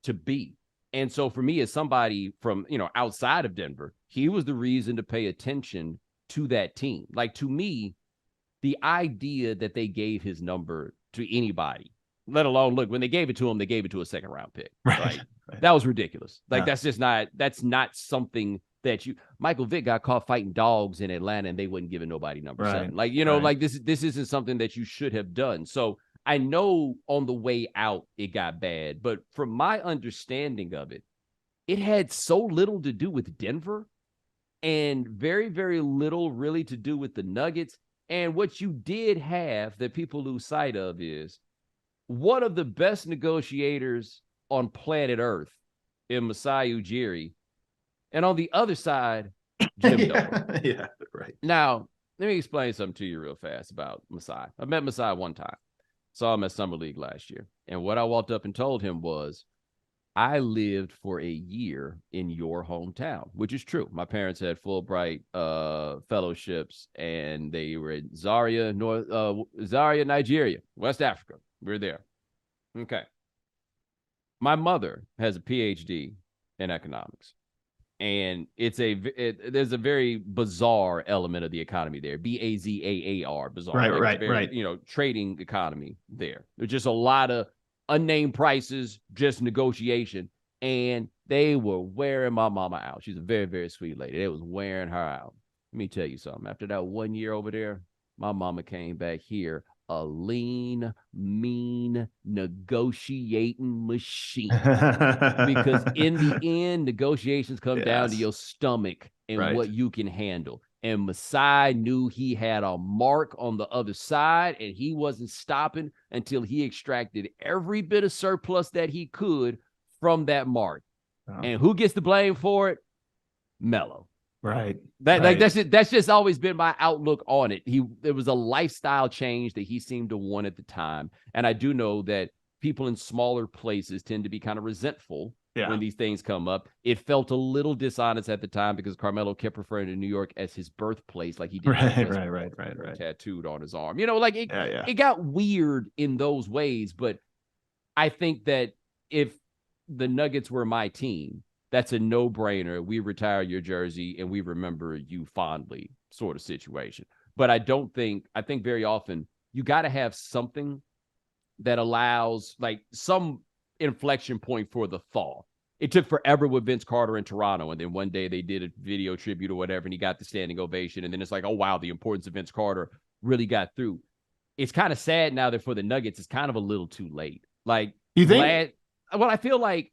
to be. And so for me, as somebody from, outside of Denver, he was the reason to pay attention to that team. Like, to me, the idea that they gave his number to anybody, let alone, look, when they gave it to him, they gave it to a second round pick. Right. That was ridiculous. Like, that's not something that Michael Vick got caught fighting dogs in Atlanta and they wouldn't give nobody number 7. Like, like this isn't something that you should have done. So I know on the way out, it got bad, but from my understanding of it, it had so little to do with Denver and very, very little really to do with the Nuggets. And what you did have that people lose sight of is one of the best negotiators on planet Earth in Masai Ujiri. And on the other side, Jim Dolan. Yeah, right. Now, let me explain something to you real fast about Masai. I met Masai one time. Saw him at Summer League last year. And what I walked up and told him was, I lived for a year in your hometown, which is true. My parents had Fulbright fellowships, and they were in Zaria, Nigeria, West Africa. We were there. Okay. My mother has a PhD in economics. And there's a very bizarre element of the economy there. BAZAAR, bizarre. Right. Trading economy there. There's just a lot of unnamed prices, just negotiation. And they were wearing my mama out. She's a very, very sweet lady. They was wearing her out. Let me tell you something. After that 1 year over there, my mama came back here a lean, mean, negotiating machine. Because in the end, negotiations come down to your stomach and what you can handle. And Masai knew he had a mark on the other side, and he wasn't stopping until he extracted every bit of surplus that he could from that mark. And who gets the blame for it? Melo. Right. Like that's just always been my outlook on it. It was a lifestyle change that he seemed to want at the time. And I do know that people in smaller places tend to be kind of resentful when these things come up. It felt a little dishonest at the time because Carmelo kept referring to New York as his birthplace, like he did. Right. Tattooed on his arm. It got weird in those ways. But I think that if the Nuggets were my team, that's a no-brainer. We retire your jersey and we remember you fondly sort of situation. But I think very often you got to have something that allows like some inflection point for the thaw. It took forever with Vince Carter in Toronto. And then one day they did a video tribute or whatever, and he got the standing ovation. And then it's like, oh, wow, the importance of Vince Carter really got through. It's kind of sad now that for the Nuggets, it's kind of a little too late. Like, you think? I feel like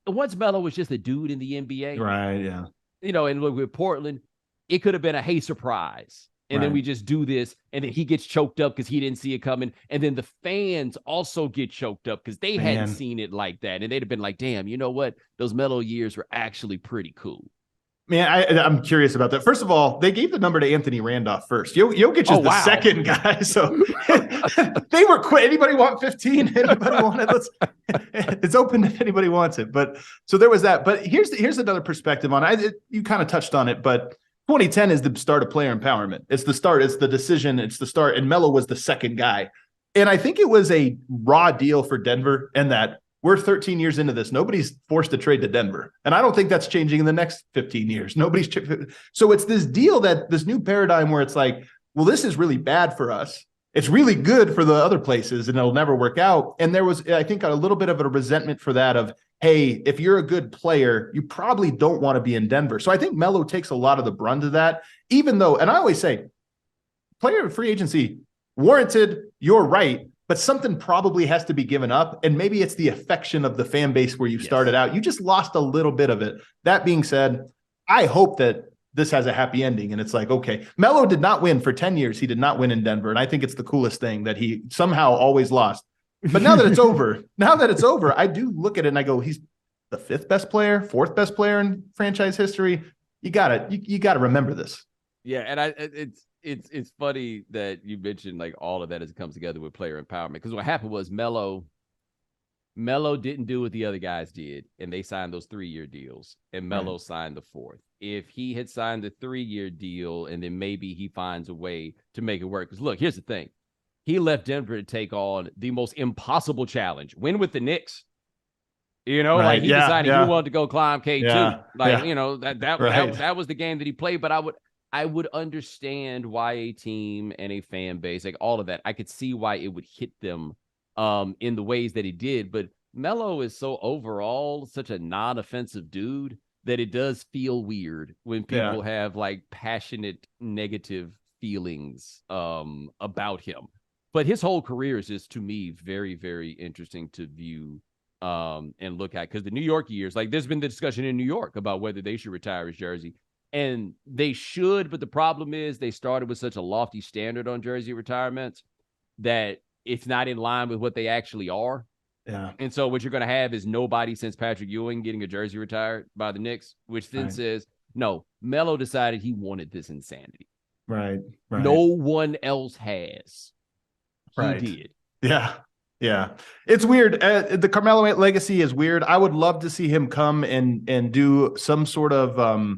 once Melo was just a dude in the NBA. Right, yeah. And look, with Portland, it could have been a hey surprise And then we just do this, and then he gets choked up because he didn't see it coming. And then the fans also get choked up because they hadn't seen it like that. And they'd have been like, damn, you know what? Those Melo years were actually pretty cool. Man, I'm curious about that. First of all, they gave the number to Anthony Randolph first. Jokic is the second guy. So they were quick. Anybody want 15? Anybody want it? It's open if anybody wants it. But so there was that. But here's another perspective on it. You kind of touched on it, but 2010 is the start of player empowerment. It's the start. It's the decision. It's the start. And Melo was the second guy. And I think it was a raw deal for Denver, and that we're 13 years into this. Nobody's forced to trade to Denver. And I don't think that's changing in the next 15 years. So it's this deal, that this new paradigm where it's like, well, this is really bad for us. It's really good for the other places, and it'll never work out. And there was, I think, a little bit of a resentment for that of, hey, if you're a good player, you probably don't want to be in Denver. So I think Melo takes a lot of the brunt of that, even though, and I always say, player free agency, warranted, you're right, but something probably has to be given up. And maybe it's the affection of the fan base where you started out. You just lost a little bit of it. That being said, I hope that this has a happy ending. And it's like, okay, Melo did not win for 10 years. He did not win in Denver. And I think it's the coolest thing that he somehow always lost. But now that it's over, I do look at it and I go, he's the fifth best player, fourth best player in franchise history. You gotta remember this. Yeah. And it's funny that you mentioned like all of that as it comes together with player empowerment. Because what happened was Melo didn't do what the other guys did, and they signed those 3-year deals, and Melo signed the fourth. If he had signed the 3-year deal, and then maybe he finds a way to make it work. Because look, here's the thing. He left Denver to take on the most impossible challenge, win with the Knicks. You know, like he decided he wanted to go climb K2. You know, that was the game that he played. But I would understand why a team and a fan base, like all of that, I could see why it would hit them in the ways that it did. But Melo is so overall such a non-offensive dude that it does feel weird when people have like passionate negative feelings about him. But his whole career is just, to me, very, very interesting to view and look at. Because the New York years, like there's been the discussion in New York about whether they should retire his jersey. And they should, but the problem is they started with such a lofty standard on jersey retirements that it's not in line with what they actually are. Yeah. And so what you're going to have is nobody since Patrick Ewing getting a jersey retired by the Knicks, which then says, no, Melo decided he wanted this insanity. Right. No one else has. He did. Yeah. It's weird. The Carmelo legacy is weird. I would love to see him come and do some sort of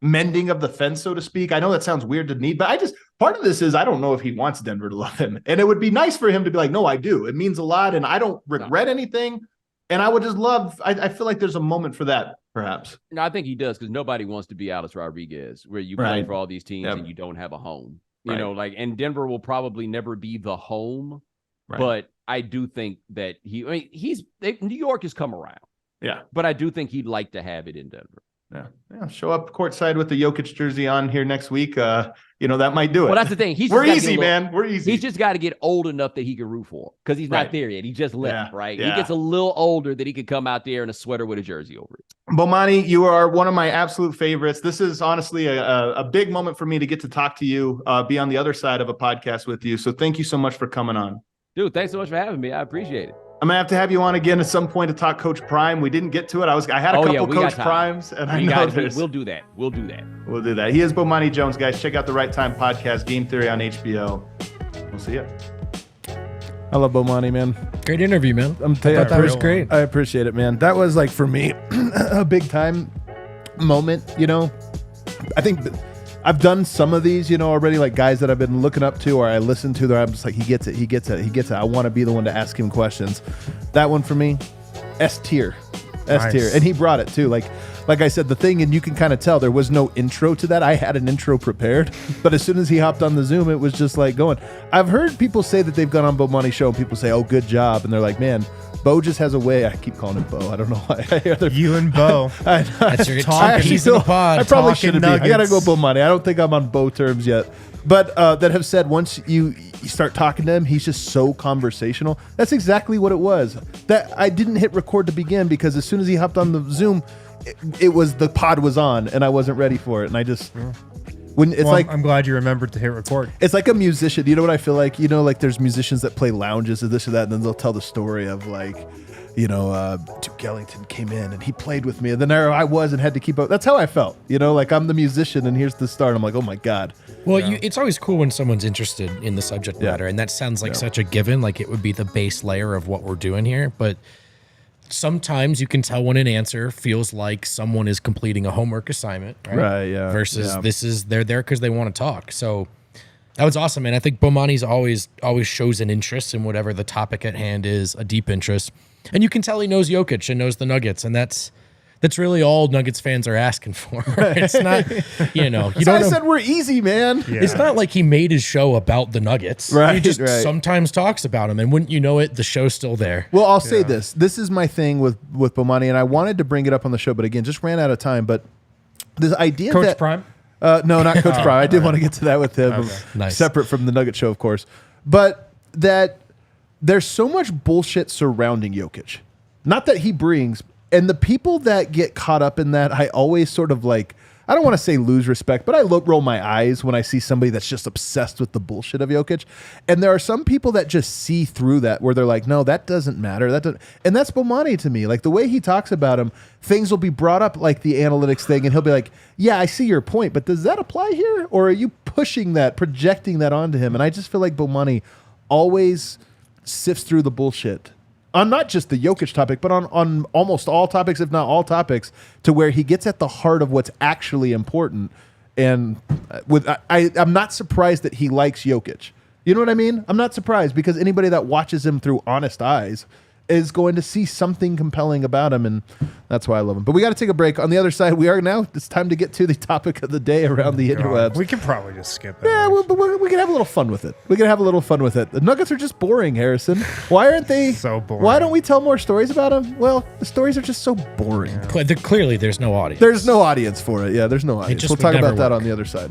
mending of the fence, so to speak. I know that sounds weird to need, but part of this is I don't know if he wants Denver to love him. And it would be nice for him to be like, no, I do. It means a lot, and I don't regret anything. And I would just love, I feel like there's a moment for that, perhaps. No, I think he does, because nobody wants to be Alex Rodriguez, where you play for all these teams and you don't have a home. You know, like, and Denver will probably never be the home, but I do think that New York has come around. Yeah. But I do think he'd like to have it in Denver. Yeah. Show up courtside with the Jokic jersey on here next week. That might do it. Well, that's the thing. We're easy, man. We're easy. He's just got to get old enough that he can root for, because he's not there yet. He just left, right? Yeah. He gets a little older that he could come out there in a sweater with a jersey over it. Bomani, you are one of my absolute favorites. This is honestly a big moment for me to get to talk to you, be on the other side of a podcast with you. So thank you so much for coming on. Dude, thanks so much for having me. I appreciate it. I'm gonna have to have you on again at some point to talk Coach Prime. We didn't get to it. I had a couple Coach Primes, and we'll do that. We'll do that. He is Bomani Jones, guys. Check out the Right Time podcast, Game Theory on HBO. We'll see you. I love Bomani, man. Great interview, man. I'm telling you, that was great. I appreciate it, man. That was like, for me, a big time moment. I think I've done some of these, already, like guys that I've been looking up to or I listen to, that I'm just like, he gets it. I want to be the one to ask him questions. That one for me, S tier. And he brought it too. Like I said, the thing, and you can kind of tell there was no intro to that. I had an intro prepared, but as soon as he hopped on the Zoom, it was just like going. I've heard people say that they've gone on Bomani show and people say, oh, good job. And they're like, man, Bo just has a way. I keep calling him Bo. I don't know why. You and Bo. That's your talking. He's in the pod. I probably shouldn't be. I got to go Bomani. I don't think I'm on Bo terms yet. But that have said, once you start talking to him, he's just so conversational. That's exactly what it was. That I didn't hit record to begin because as soon as he hopped on the Zoom, it was the pod was on and I wasn't ready for it. And I just When it's I'm glad you remembered to hit record. It's like a musician. You know what I feel like? You know, like there's musicians that play lounges or this or that, and then they'll tell the story of like, you know, Duke Ellington came in and he played with me, and then there I was and had to keep up. That's how I felt. You know, like I'm the musician and here's the star, and I'm like, oh my God. Well, it's always cool when someone's interested in the subject matter, and that sounds like such a given, like it would be the base layer of what we're doing here, but sometimes you can tell when an answer feels like someone is completing a homework assignment, right? Versus they're there because they want to talk. So that was awesome, man. I think Bomani's always shows an interest in whatever the topic at hand is, a deep interest, and you can tell he knows Jokic and knows the Nuggets, and that's really all Nuggets fans are asking for. It's not, you know, you don't. I said we're easy, man. Yeah. It's not like he made his show about the Nuggets. Right. He just sometimes talks about them, and wouldn't you know it, the show's still there. Well, I'll say this. This is my thing with Bomani, and I wanted to bring it up on the show, but again, just ran out of time. But this idea Coach that Prime? No, not Coach Prime. I did want to get to that with him, Nice. separate from the Nugget show, of course. But that there's so much bullshit surrounding Jokic. Not that he brings. And the people that get caught up in that, I always sort of like, I don't want to say lose respect, but I roll my eyes when I see somebody that's just obsessed with the bullshit of Jokic. And there are some people that just see through that, where they're like, no, that doesn't matter. And that's Bomani to me. Like the way he talks about him, things will be brought up like the analytics thing, and he'll be like, yeah, I see your point, but does that apply here? Or are you pushing that, projecting that onto him? And I just feel like always sifts through the bullshit. On not just the Jokic topic, but on almost all topics, if not all topics, to where he gets at the heart of what's actually important. And I'm not surprised that he likes Jokic. You know what I mean? I'm not surprised, because anybody that watches him through honest eyes is going to see something compelling about him, and that's why I love him. But we got to take a break. On the other side, it's time to get to the topic of the day around the interwebs. We can probably just skip it. Yeah, but we can have a little fun with it. The Nuggets are just boring, Harrison. Why aren't they so boring? Why don't we tell more stories about them? Well, the stories are just so boring. Yeah. Clearly, there's no audience. There's no audience for it. Yeah, there's no audience. We'll talk about that on the other side.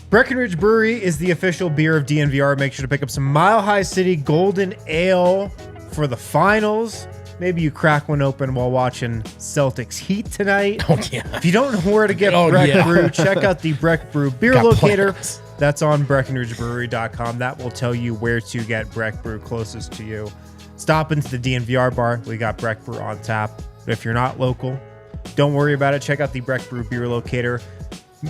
Breckenridge Brewery is the official beer of DNVR. Make sure to pick up some Mile High City Golden Ale for the finals. Maybe you crack one open while watching Celtics Heat tonight. Oh, yeah. If you don't know where to get Breck Brew, check out the Breck Brew beer locator. Plans. That's on BreckenridgeBrewery.com. That will tell you where to get Breck Brew closest to you. Stop into the DNVR bar. We got Breck Brew on tap. But if you're not local, don't worry about it. Check out the Breck Brew beer locator.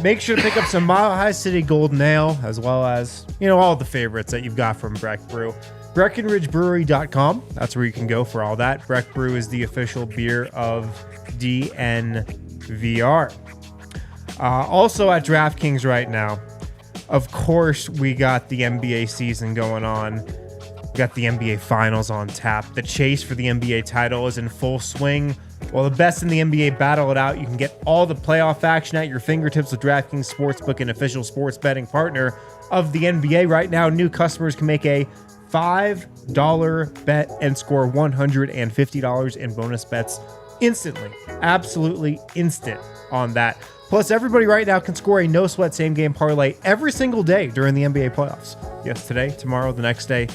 Make sure to pick up some Mile High City Golden Ale, as well as, all the favorites that you've got from Breck Brew. BreckenridgeBrewery.com. That's where you can go for all that. Breck Brew is the official beer of DNVR. Also at DraftKings right now, of course, we got the NBA season going on. We got the NBA Finals on tap. The chase for the NBA title is in full swing. While the best in the NBA battle it out, you can get all the playoff action at your fingertips with DraftKings Sportsbook, an official sports betting partner of the NBA. Right now, new customers can make a $5 bet and score $150 in bonus bets instantly. Absolutely instant on that. Plus, everybody right now can score a no-sweat same-game parlay every single day during the NBA playoffs. Yes, today, tomorrow, the next day.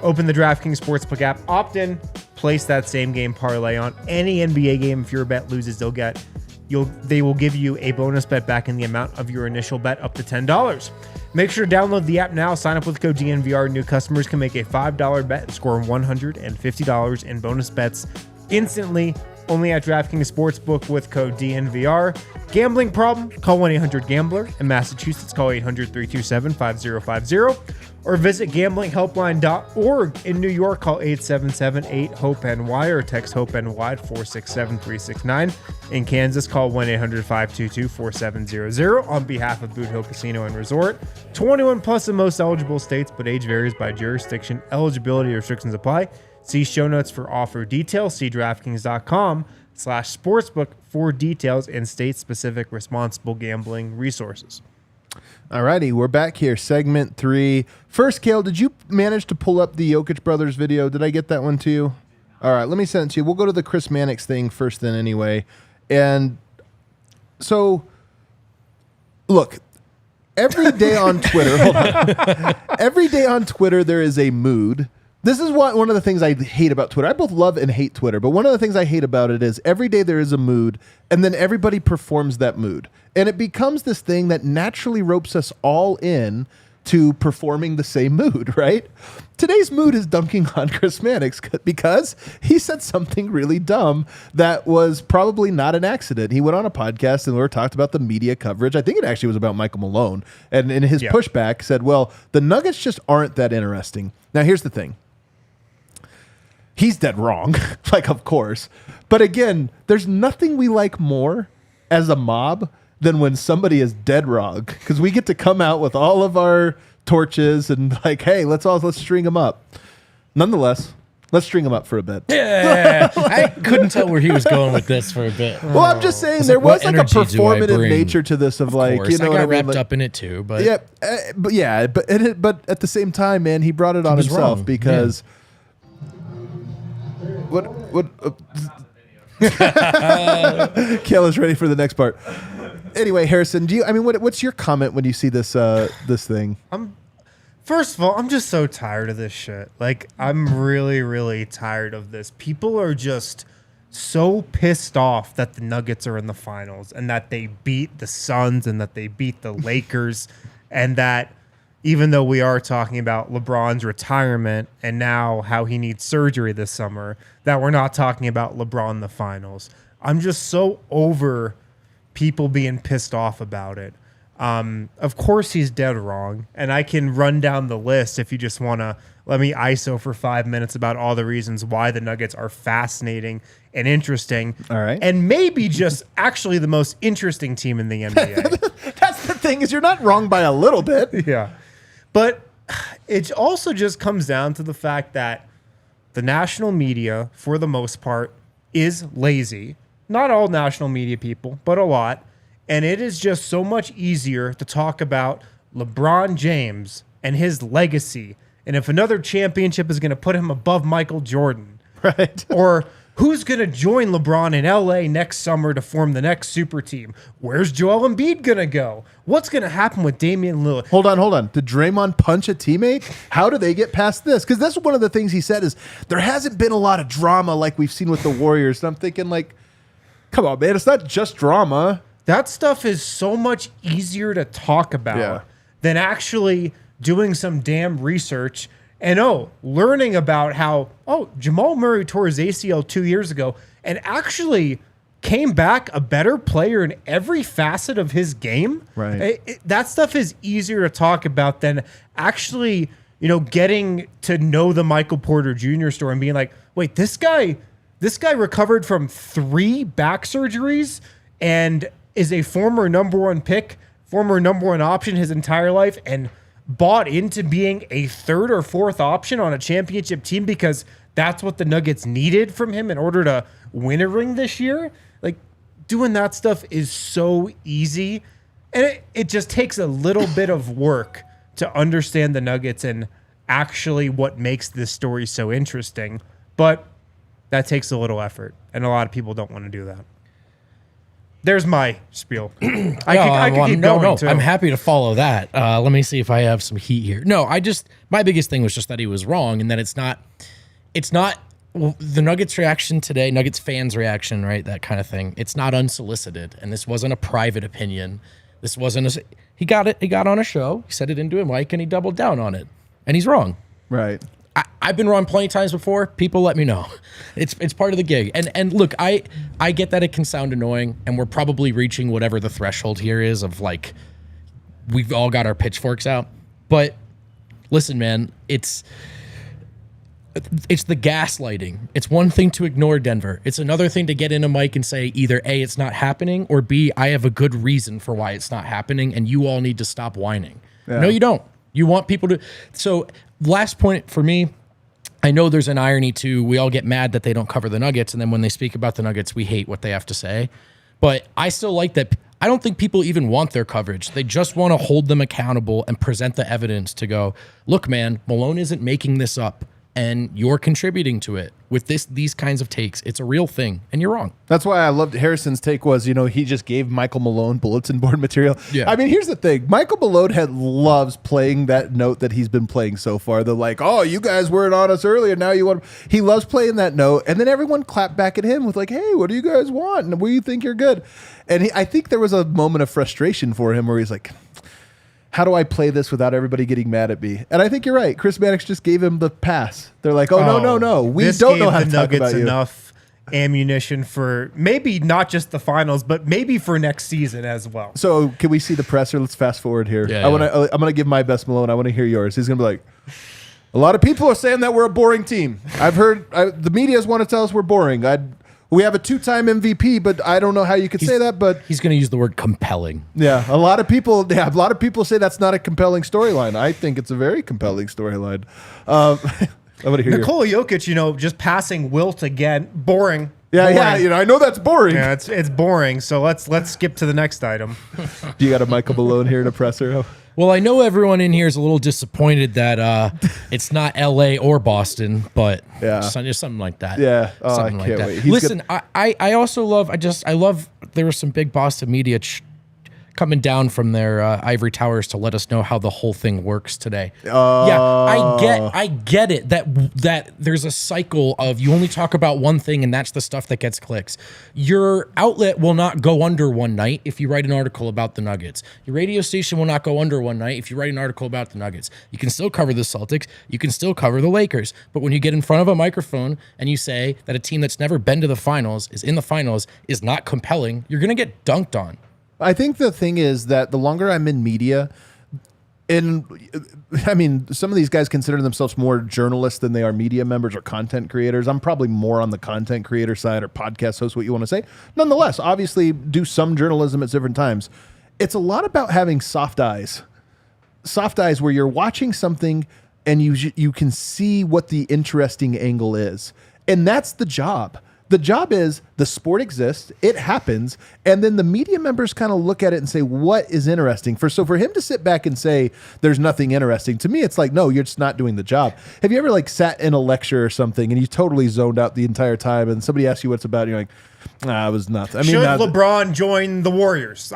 Open the DraftKings Sportsbook app, opt in, place that same-game parlay on any NBA game. If your bet loses, they will give you a bonus bet back in the amount of your initial bet, up to $10. Make sure to download the app now. Sign up with code DNVR. New customers can make a $5 bet and score $150 in bonus bets instantly, only at DraftKings Sportsbook with code DNVR. Gambling problem? Call 1-800-GAMBLER. In Massachusetts, call 800-327-5050. Or visit gamblinghelpline.org. In New York, call 877-8-HOPE-NY or text HOPE-NY at 467-369. In Kansas, call 1-800-522-4700. On behalf of Boot Hill Casino and Resort, 21 plus in most eligible states, but age varies by jurisdiction. Eligibility restrictions apply. See show notes for offer details. See DraftKings.com/sportsbook for details and state-specific responsible gambling resources. Alrighty, we're back here. Segment 3. First, Kale, did you manage to pull up the Jokic brothers video? Did I get that one to you? All right, let me send it to you. We'll go to the Chris Mannix thing first then anyway. And so, look, every day on Twitter, hold on. Every day on Twitter, there is a mood This is one of the things I hate about Twitter. I both love and hate Twitter, but one of the things I hate about it is every day there is a mood, and then everybody performs that mood. And it becomes this thing that naturally ropes us all in to performing the same mood, right? Today's mood is dunking on Chris Mannix because he said something really dumb that was probably not an accident. He went on a podcast and talked about the media coverage. I think it actually was about Michael Malone. And in his pushback said, well, the Nuggets just aren't that interesting. Now, here's the thing. He's dead wrong, like, of course. But again, there's nothing we like more as a mob than when somebody is dead wrong, because we get to come out with all of our torches and like, hey, let's string them up. Nonetheless, let's string them up for a bit. Yeah, I couldn't tell where he was going with this for a bit. Well, I'm just saying there was like a performative nature to this of like, you know, I got wrapped up in it too. But but at the same time, man, he brought it on himself because Kayla's ready for the next part. Anyway, Harrison, what's your comment when you see this this thing? First of all, I'm just so tired of this shit. Like, I'm really, really tired of this. People are just so pissed off that the Nuggets are in the finals and that they beat the Suns and that they beat the Lakers, and that even though we are talking about LeBron's retirement and now how he needs surgery this summer, that we're not talking about LeBron in the finals. I'm just so over people being pissed off about it. Of course he's dead wrong, and I can run down the list if you just want to let me ISO for 5 minutes about all the reasons why the Nuggets are fascinating and interesting. All right. And maybe just actually the most interesting team in the NBA. That's the thing, is you're not wrong by a little bit. Yeah. But it also just comes down to the fact that the national media, for the most part, is lazy. Not all national media people, but a lot. And it is just so much easier to talk about LeBron James and his legacy, and if another championship is going to put him above Michael Jordan. Right. Or who's going to join LeBron in LA next summer to form the next super team? Where's Joel Embiid going to go? What's going to happen with Damian Lillard? Hold on. Did Draymond punch a teammate? How do they get past this? Because that's one of the things he said is there hasn't been a lot of drama like we've seen with the Warriors. And I'm thinking, like, come on, man. It's not just drama. That stuff is so much easier to talk about than actually doing some damn research and learning about how Jamal Murray tore his ACL 2 years ago and actually came back a better player in every facet of his game. Right. That stuff is easier to talk about than actually, getting to know the Michael Porter Jr. story and being like, wait, this guy recovered from 3 back surgeries and is a former number 1 pick, former number 1 option his entire life, and bought into being a 3rd or 4th option on a championship team because that's what the Nuggets needed from him in order to win a ring this year. Like, doing that stuff is so easy, and it just takes a little bit of work to understand the Nuggets and actually what makes this story so interesting. But that takes a little effort, and a lot of people don't want to do that. There's my spiel. I could keep going too. I'm happy to follow that. Let me see if I have some heat here. No, my biggest thing was just that he was wrong, and that it's not the Nuggets reaction today, Nuggets fans reaction, right? That kind of thing. It's not unsolicited, and this wasn't a private opinion. This wasn't he got on a show, he said it into a mic, and he doubled down on it, and he's wrong. Right. I've been wrong plenty of times before. People let me know. It's part of the gig. And look, I get that it can sound annoying, and we're probably reaching whatever the threshold here is of, like, we've all got our pitchforks out. But listen, man, it's the gaslighting. It's one thing to ignore Denver. It's another thing to get in a mic and say either A, it's not happening, or B, I have a good reason for why it's not happening, and you all need to stop whining. Yeah. No, you don't. You want people to. So last point for me, I know there's an irony to we all get mad that they don't cover the Nuggets, and then when they speak about the Nuggets, we hate what they have to say. But I still like that. I don't think people even want their coverage. They just want to hold them accountable and present the evidence to go, look, man, Malone isn't making this up. and you're contributing to it with these kinds of takes. It's a real thing, and you're wrong. That's why I loved Harrison's take was, he just gave Michael Malone bulletin board material. Yeah. I mean, here's the thing. Michael Malone loves playing that note that he's been playing so far. They're like, oh, you guys weren't on us earlier. Now you want. He loves playing that note. And then everyone clapped back at him with like, hey, what do you guys want? And we think you're good. And I think there was a moment of frustration for him where he's like, how do I play this without everybody getting mad at me? And I think you're right. Chris Mannix just gave him the pass. They're like, oh, no. We don't know how to talk about you. Enough ammunition for maybe not just the finals, but maybe for next season as well. So can we see the presser? Let's fast forward here. Yeah, I'm going to give my best Malone. I want to hear yours. He's going to be like, a lot of people are saying that we're a boring team. I've heard the media's want to tell us we're boring. We have a 2-time MVP, but I don't know how you could say that. But he's going to use the word compelling. Yeah, a lot of people say that's not a compelling storyline. I think it's a very compelling storyline. I want to hear Nikola Jokic, just passing Wilt again, boring. Yeah, I know that's boring. Yeah, it's boring. So let's skip to the next item. Do you got a Michael Malone here in a presser? Well, I know everyone in here is a little disappointed that it's not L.A. or Boston, but just something like that. Yeah, something I can't wait. Listen, I also love. I love. There was some big Boston media coming down from their ivory towers to let us know how the whole thing works today. I get it that there's a cycle of you only talk about one thing and that's the stuff that gets clicks. Your outlet will not go under one night if you write an article about the Nuggets. Your radio station will not go under one night if you write an article about the Nuggets. You can still cover the Celtics, you can still cover the Lakers, but when you get in front of a microphone and you say that a team that's never been to the finals is in the finals is not compelling, you're going to get dunked on. I think the thing is that the longer I'm in media, some of these guys consider themselves more journalists than they are media members or content creators. I'm probably more on the content creator side or podcast host, what you want to say. Nonetheless, obviously do some journalism at different times. It's a lot about having soft eyes where you're watching something and you can see what the interesting angle is. And that's the job. The job is the sport exists, it happens, and then the media members kind of look at it and say, what is interesting? So for him to sit back and say, there's nothing interesting, to me, it's like, no, you're just not doing the job. Have you ever sat in a lecture or something and you totally zoned out the entire time and somebody asks you what it's about and you're like, it was nothing. Should LeBron join the Warriors?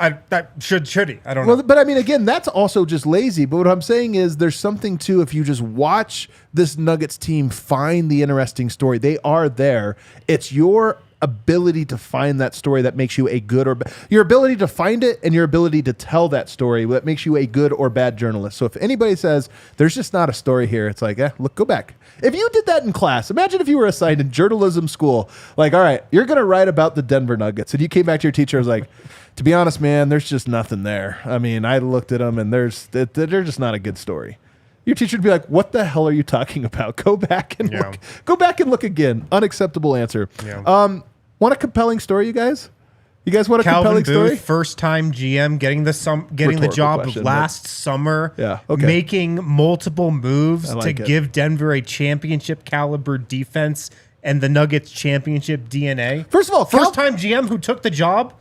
Should he? I don't know. Well, but again, that's also just lazy. But what I'm saying is there's something to if you just watch this Nuggets team find the interesting story. They are there. It's your ability to find that story that makes you a good or bad. Your ability to find it and your ability to tell that story that makes you a good or bad journalist. So if anybody says there's just not a story here, it's like, look, go back. If you did that in class, imagine if you were assigned in journalism school, like, all right, you're going to write about the Denver Nuggets. And you came back to your teacher and was like, to be honest, man, there's just nothing there. I mean, I looked at them and they're just not a good story. Your teacher would be like, what the hell are you talking about? Go back and look. Go back and look again. Unacceptable answer. Yeah. Want a compelling story, you guys? You guys want a compelling story? First-time GM, getting the job question, last summer, making multiple moves to give Denver a championship-caliber defense and the Nuggets championship DNA. First of all, first-time GM who took the job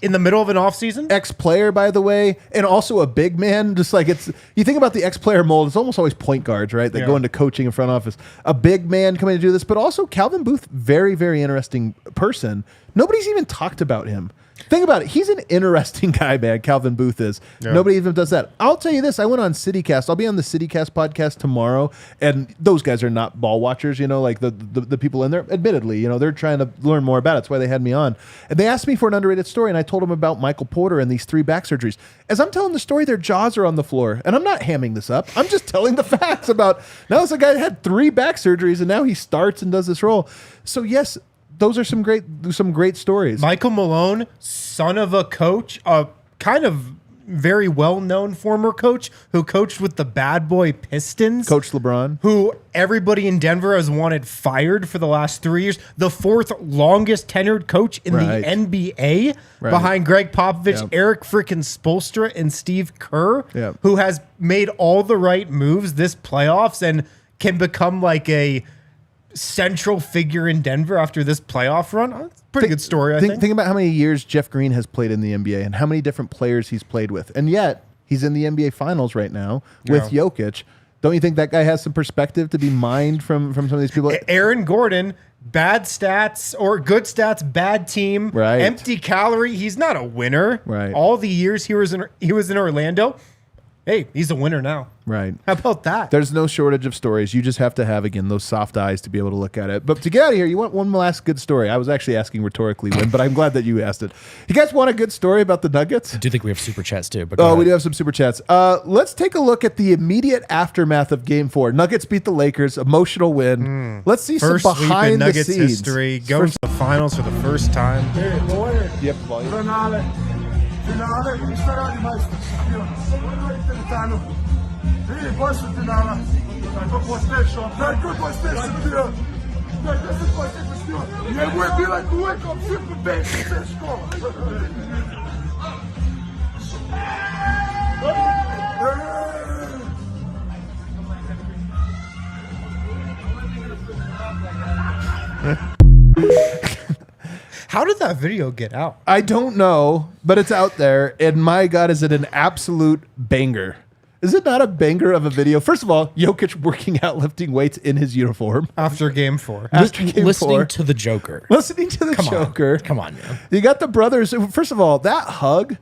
in the middle of an offseason? Ex-player, by the way, and also a big man. Just like you think about the ex-player mold, it's almost always point guards, right? They go into coaching in front office. A big man coming to do this, but also Calvin Booth, very, very interesting person. Nobody's even talked about him. Think about it. He's an interesting guy, man. Calvin Booth is. Yeah. Nobody even does that. I'll tell you this. I went on CityCast. I'll be on the CityCast podcast tomorrow, and those guys are not ball watchers, like the people in there. Admittedly, they're trying to learn more about it. That's why they had me on. And they asked me for an underrated story, and I told them about Michael Porter and these 3 back surgeries. As I'm telling the story, their jaws are on the floor. And I'm not hamming this up. I'm just telling the facts about, now this guy had 3 back surgeries, and now he starts and does this role. So, yes, those are some great stories. Michael Malone, son of a coach, a kind of very well-known former coach who coached with the bad boy Pistons. Coach LeBron. Who everybody in Denver has wanted fired for the last 3 years. The 4th longest tenured coach in the NBA behind Greg Popovich, Eric freaking Spoelstra, and Steve Kerr, who has made all the right moves this playoffs and can become like a central figure in Denver after this playoff run. That's a pretty good story, I think. Think about how many years Jeff Green has played in the NBA and how many different players he's played with. And yet, he's in the NBA Finals right now with Jokic. Don't you think that guy has some perspective to be mined from some of these people? Aaron Gordon, bad stats or good stats, bad team, right. Empty calorie. He's not a winner. Right. All the years he was in Orlando. Hey, he's a winner now. Right. How about that? There's no shortage of stories. You just have to have, again, those soft eyes to be able to look at it. But to get out of here, you want one last good story. I was actually asking rhetorically, Win, but I'm glad that you asked it. You guys want a good story about the Nuggets? I do think we have super chats too. But we do have some super chats. Let's take a look at the immediate aftermath of Game 4. Nuggets beat the Lakers. Emotional win. Let's see first some behind the Nuggets scenes. history. Going to the finals for the first time. Do you have the volume? Finale, instalati maestro. Sì, poi sul finale. Daj po stesso. Daj po stesso, Dio. Daj po stesso, Dio. Nie byłem like wake up super bad Cisco. How did that video get out? I don't know, but it's out there. And my God, is it an absolute banger? Is it not a banger of a video? First of all, Jokic working out, lifting weights in his uniform. After Game 4. After Game listening 4. to the Joker. Listening to the Joker. Come on, man. You got the brothers. First of all, that hug,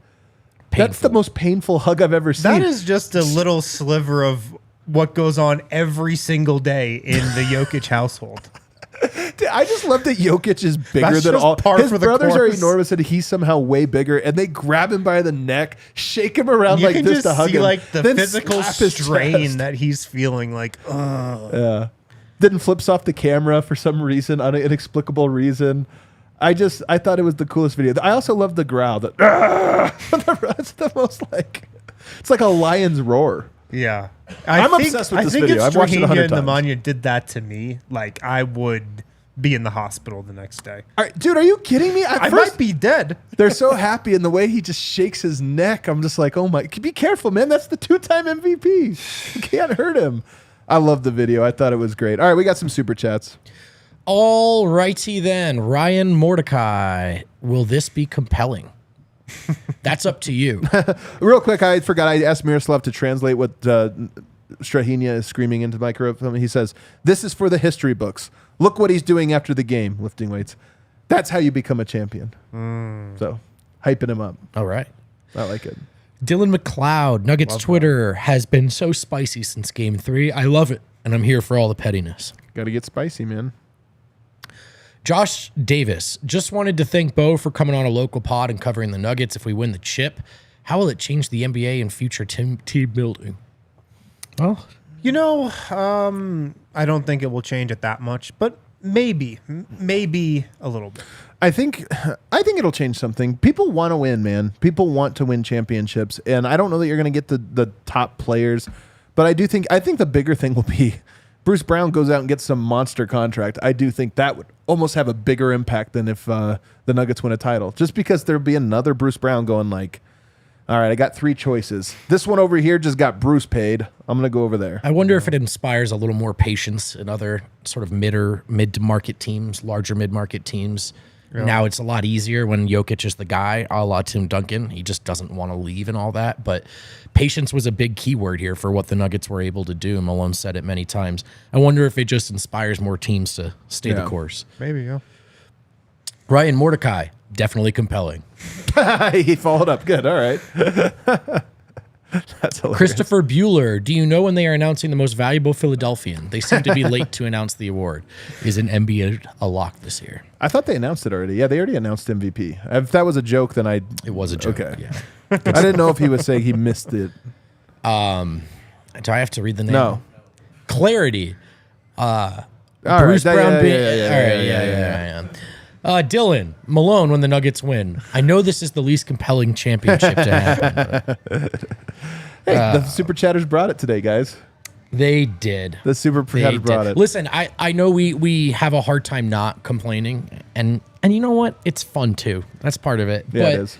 that's the most painful hug I've ever seen. That is just a little sliver of what goes on every single day in the Jokic household. I just love that Jokic is bigger That's than just all. par His for the brothers are course. enormous, and he's somehow way bigger. And they grab him by the neck, shake him around You like can this just to hug see him, like the then physical slap his strain chest. that he's feeling. Like, Yeah. Then flips off the camera for some reason, inexplicable reason. I thought it was the coolest video. I also love the growl. It's the most like, it's like a lion's roar. yeah. I'm obsessed with this video. I've watched it 100 and times. Nemanja did that to me, like I would be in the hospital the next day. All right, dude, are you kidding me? I might be dead. They're so happy, and the way he just shakes his neck, I'm just like, oh my, be careful, man. That's the 2-time MVP. You can't hurt him. I love the video. I thought it was great. All right, we got some super chats. All righty then. Ryan Mordecai. Will this be compelling? That's up to you. Real quick, I forgot. I asked Miroslav to translate what Strahinja is screaming into the microphone. He says, "This is for the history books. Look what he's doing after the game, lifting weights. That's how you become a champion." So, hyping him up. All right. I like it. Dylan McLeod, Nuggets Twitter has been so spicy since Game 3. I love it, and I'm here for all the pettiness. Got to get spicy, man. Josh Davis, just wanted to thank Bo for coming on a local pod and covering the Nuggets. If we win the chip, how will it change the NBA and future team building? Well, you know, I don't think it will change it that much, but maybe a little bit. I think it'll change something. People want to win, man. People want to win championships, and I don't know that you're going to get the top players, but I think the bigger thing will be Bruce Brown goes out and gets some monster contract. I do think that would almost have a bigger impact than if the Nuggets win a title, just because there'll be another Bruce Brown going like, all right, I got 3 choices. This one over here just got Bruce paid. I'm going to go over there. I wonder if it inspires a little more patience in other sort of mid-to-market teams, larger mid-market teams. Yeah. Now it's a lot easier when Jokic is the guy, a la Tim Duncan. He just doesn't want to leave and all that. But patience was a big keyword here for what the Nuggets were able to do. Malone said it many times. I wonder if it just inspires more teams to stay the course. Maybe, yeah. Ryan Mordecai, definitely compelling. He followed up. Good. All right. That's hilarious. Christopher Bueller, do you know when they are announcing the most valuable Philadelphian? They seem to be late to announce the award. Is an NBA a lock this year? I thought they announced it already. Yeah, they already announced MVP. If that was a joke, then It was a joke. Okay. Yeah. I didn't know if he was saying he missed it. Do I have to read the name? No. Clarity. All Bruce right. Brown. Yeah. Dylan Malone when the Nuggets win. I know this is the least compelling championship to happen. Hey, the super chatters brought it today, guys. They did. The super chatters brought it. Listen, I know we have a hard time not complaining, and you know what? It's fun too. That's part of it. Yeah, but it is.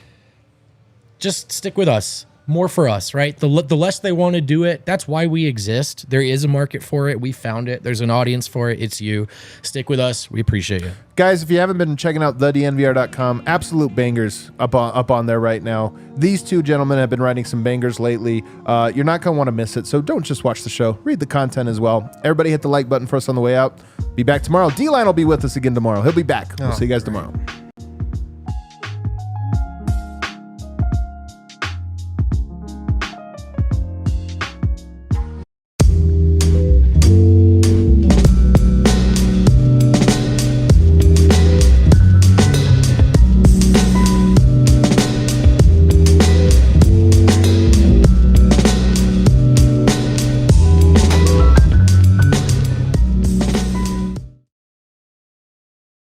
just stick with us. more for us, right? The less they want to do it, that's why we exist. There is a market for it. We found it. There's an audience for it. It's you. Stick with us. We appreciate you. Guys, if you haven't been checking out thednvr.com, absolute bangers up on there right now. These two gentlemen have been writing some bangers lately. You're not going to want to miss it, so don't just watch the show. Read the content as well. Everybody hit the like button for us on the way out. Be back tomorrow. D-Line will be with us again tomorrow. He'll be back. We'll see you guys tomorrow.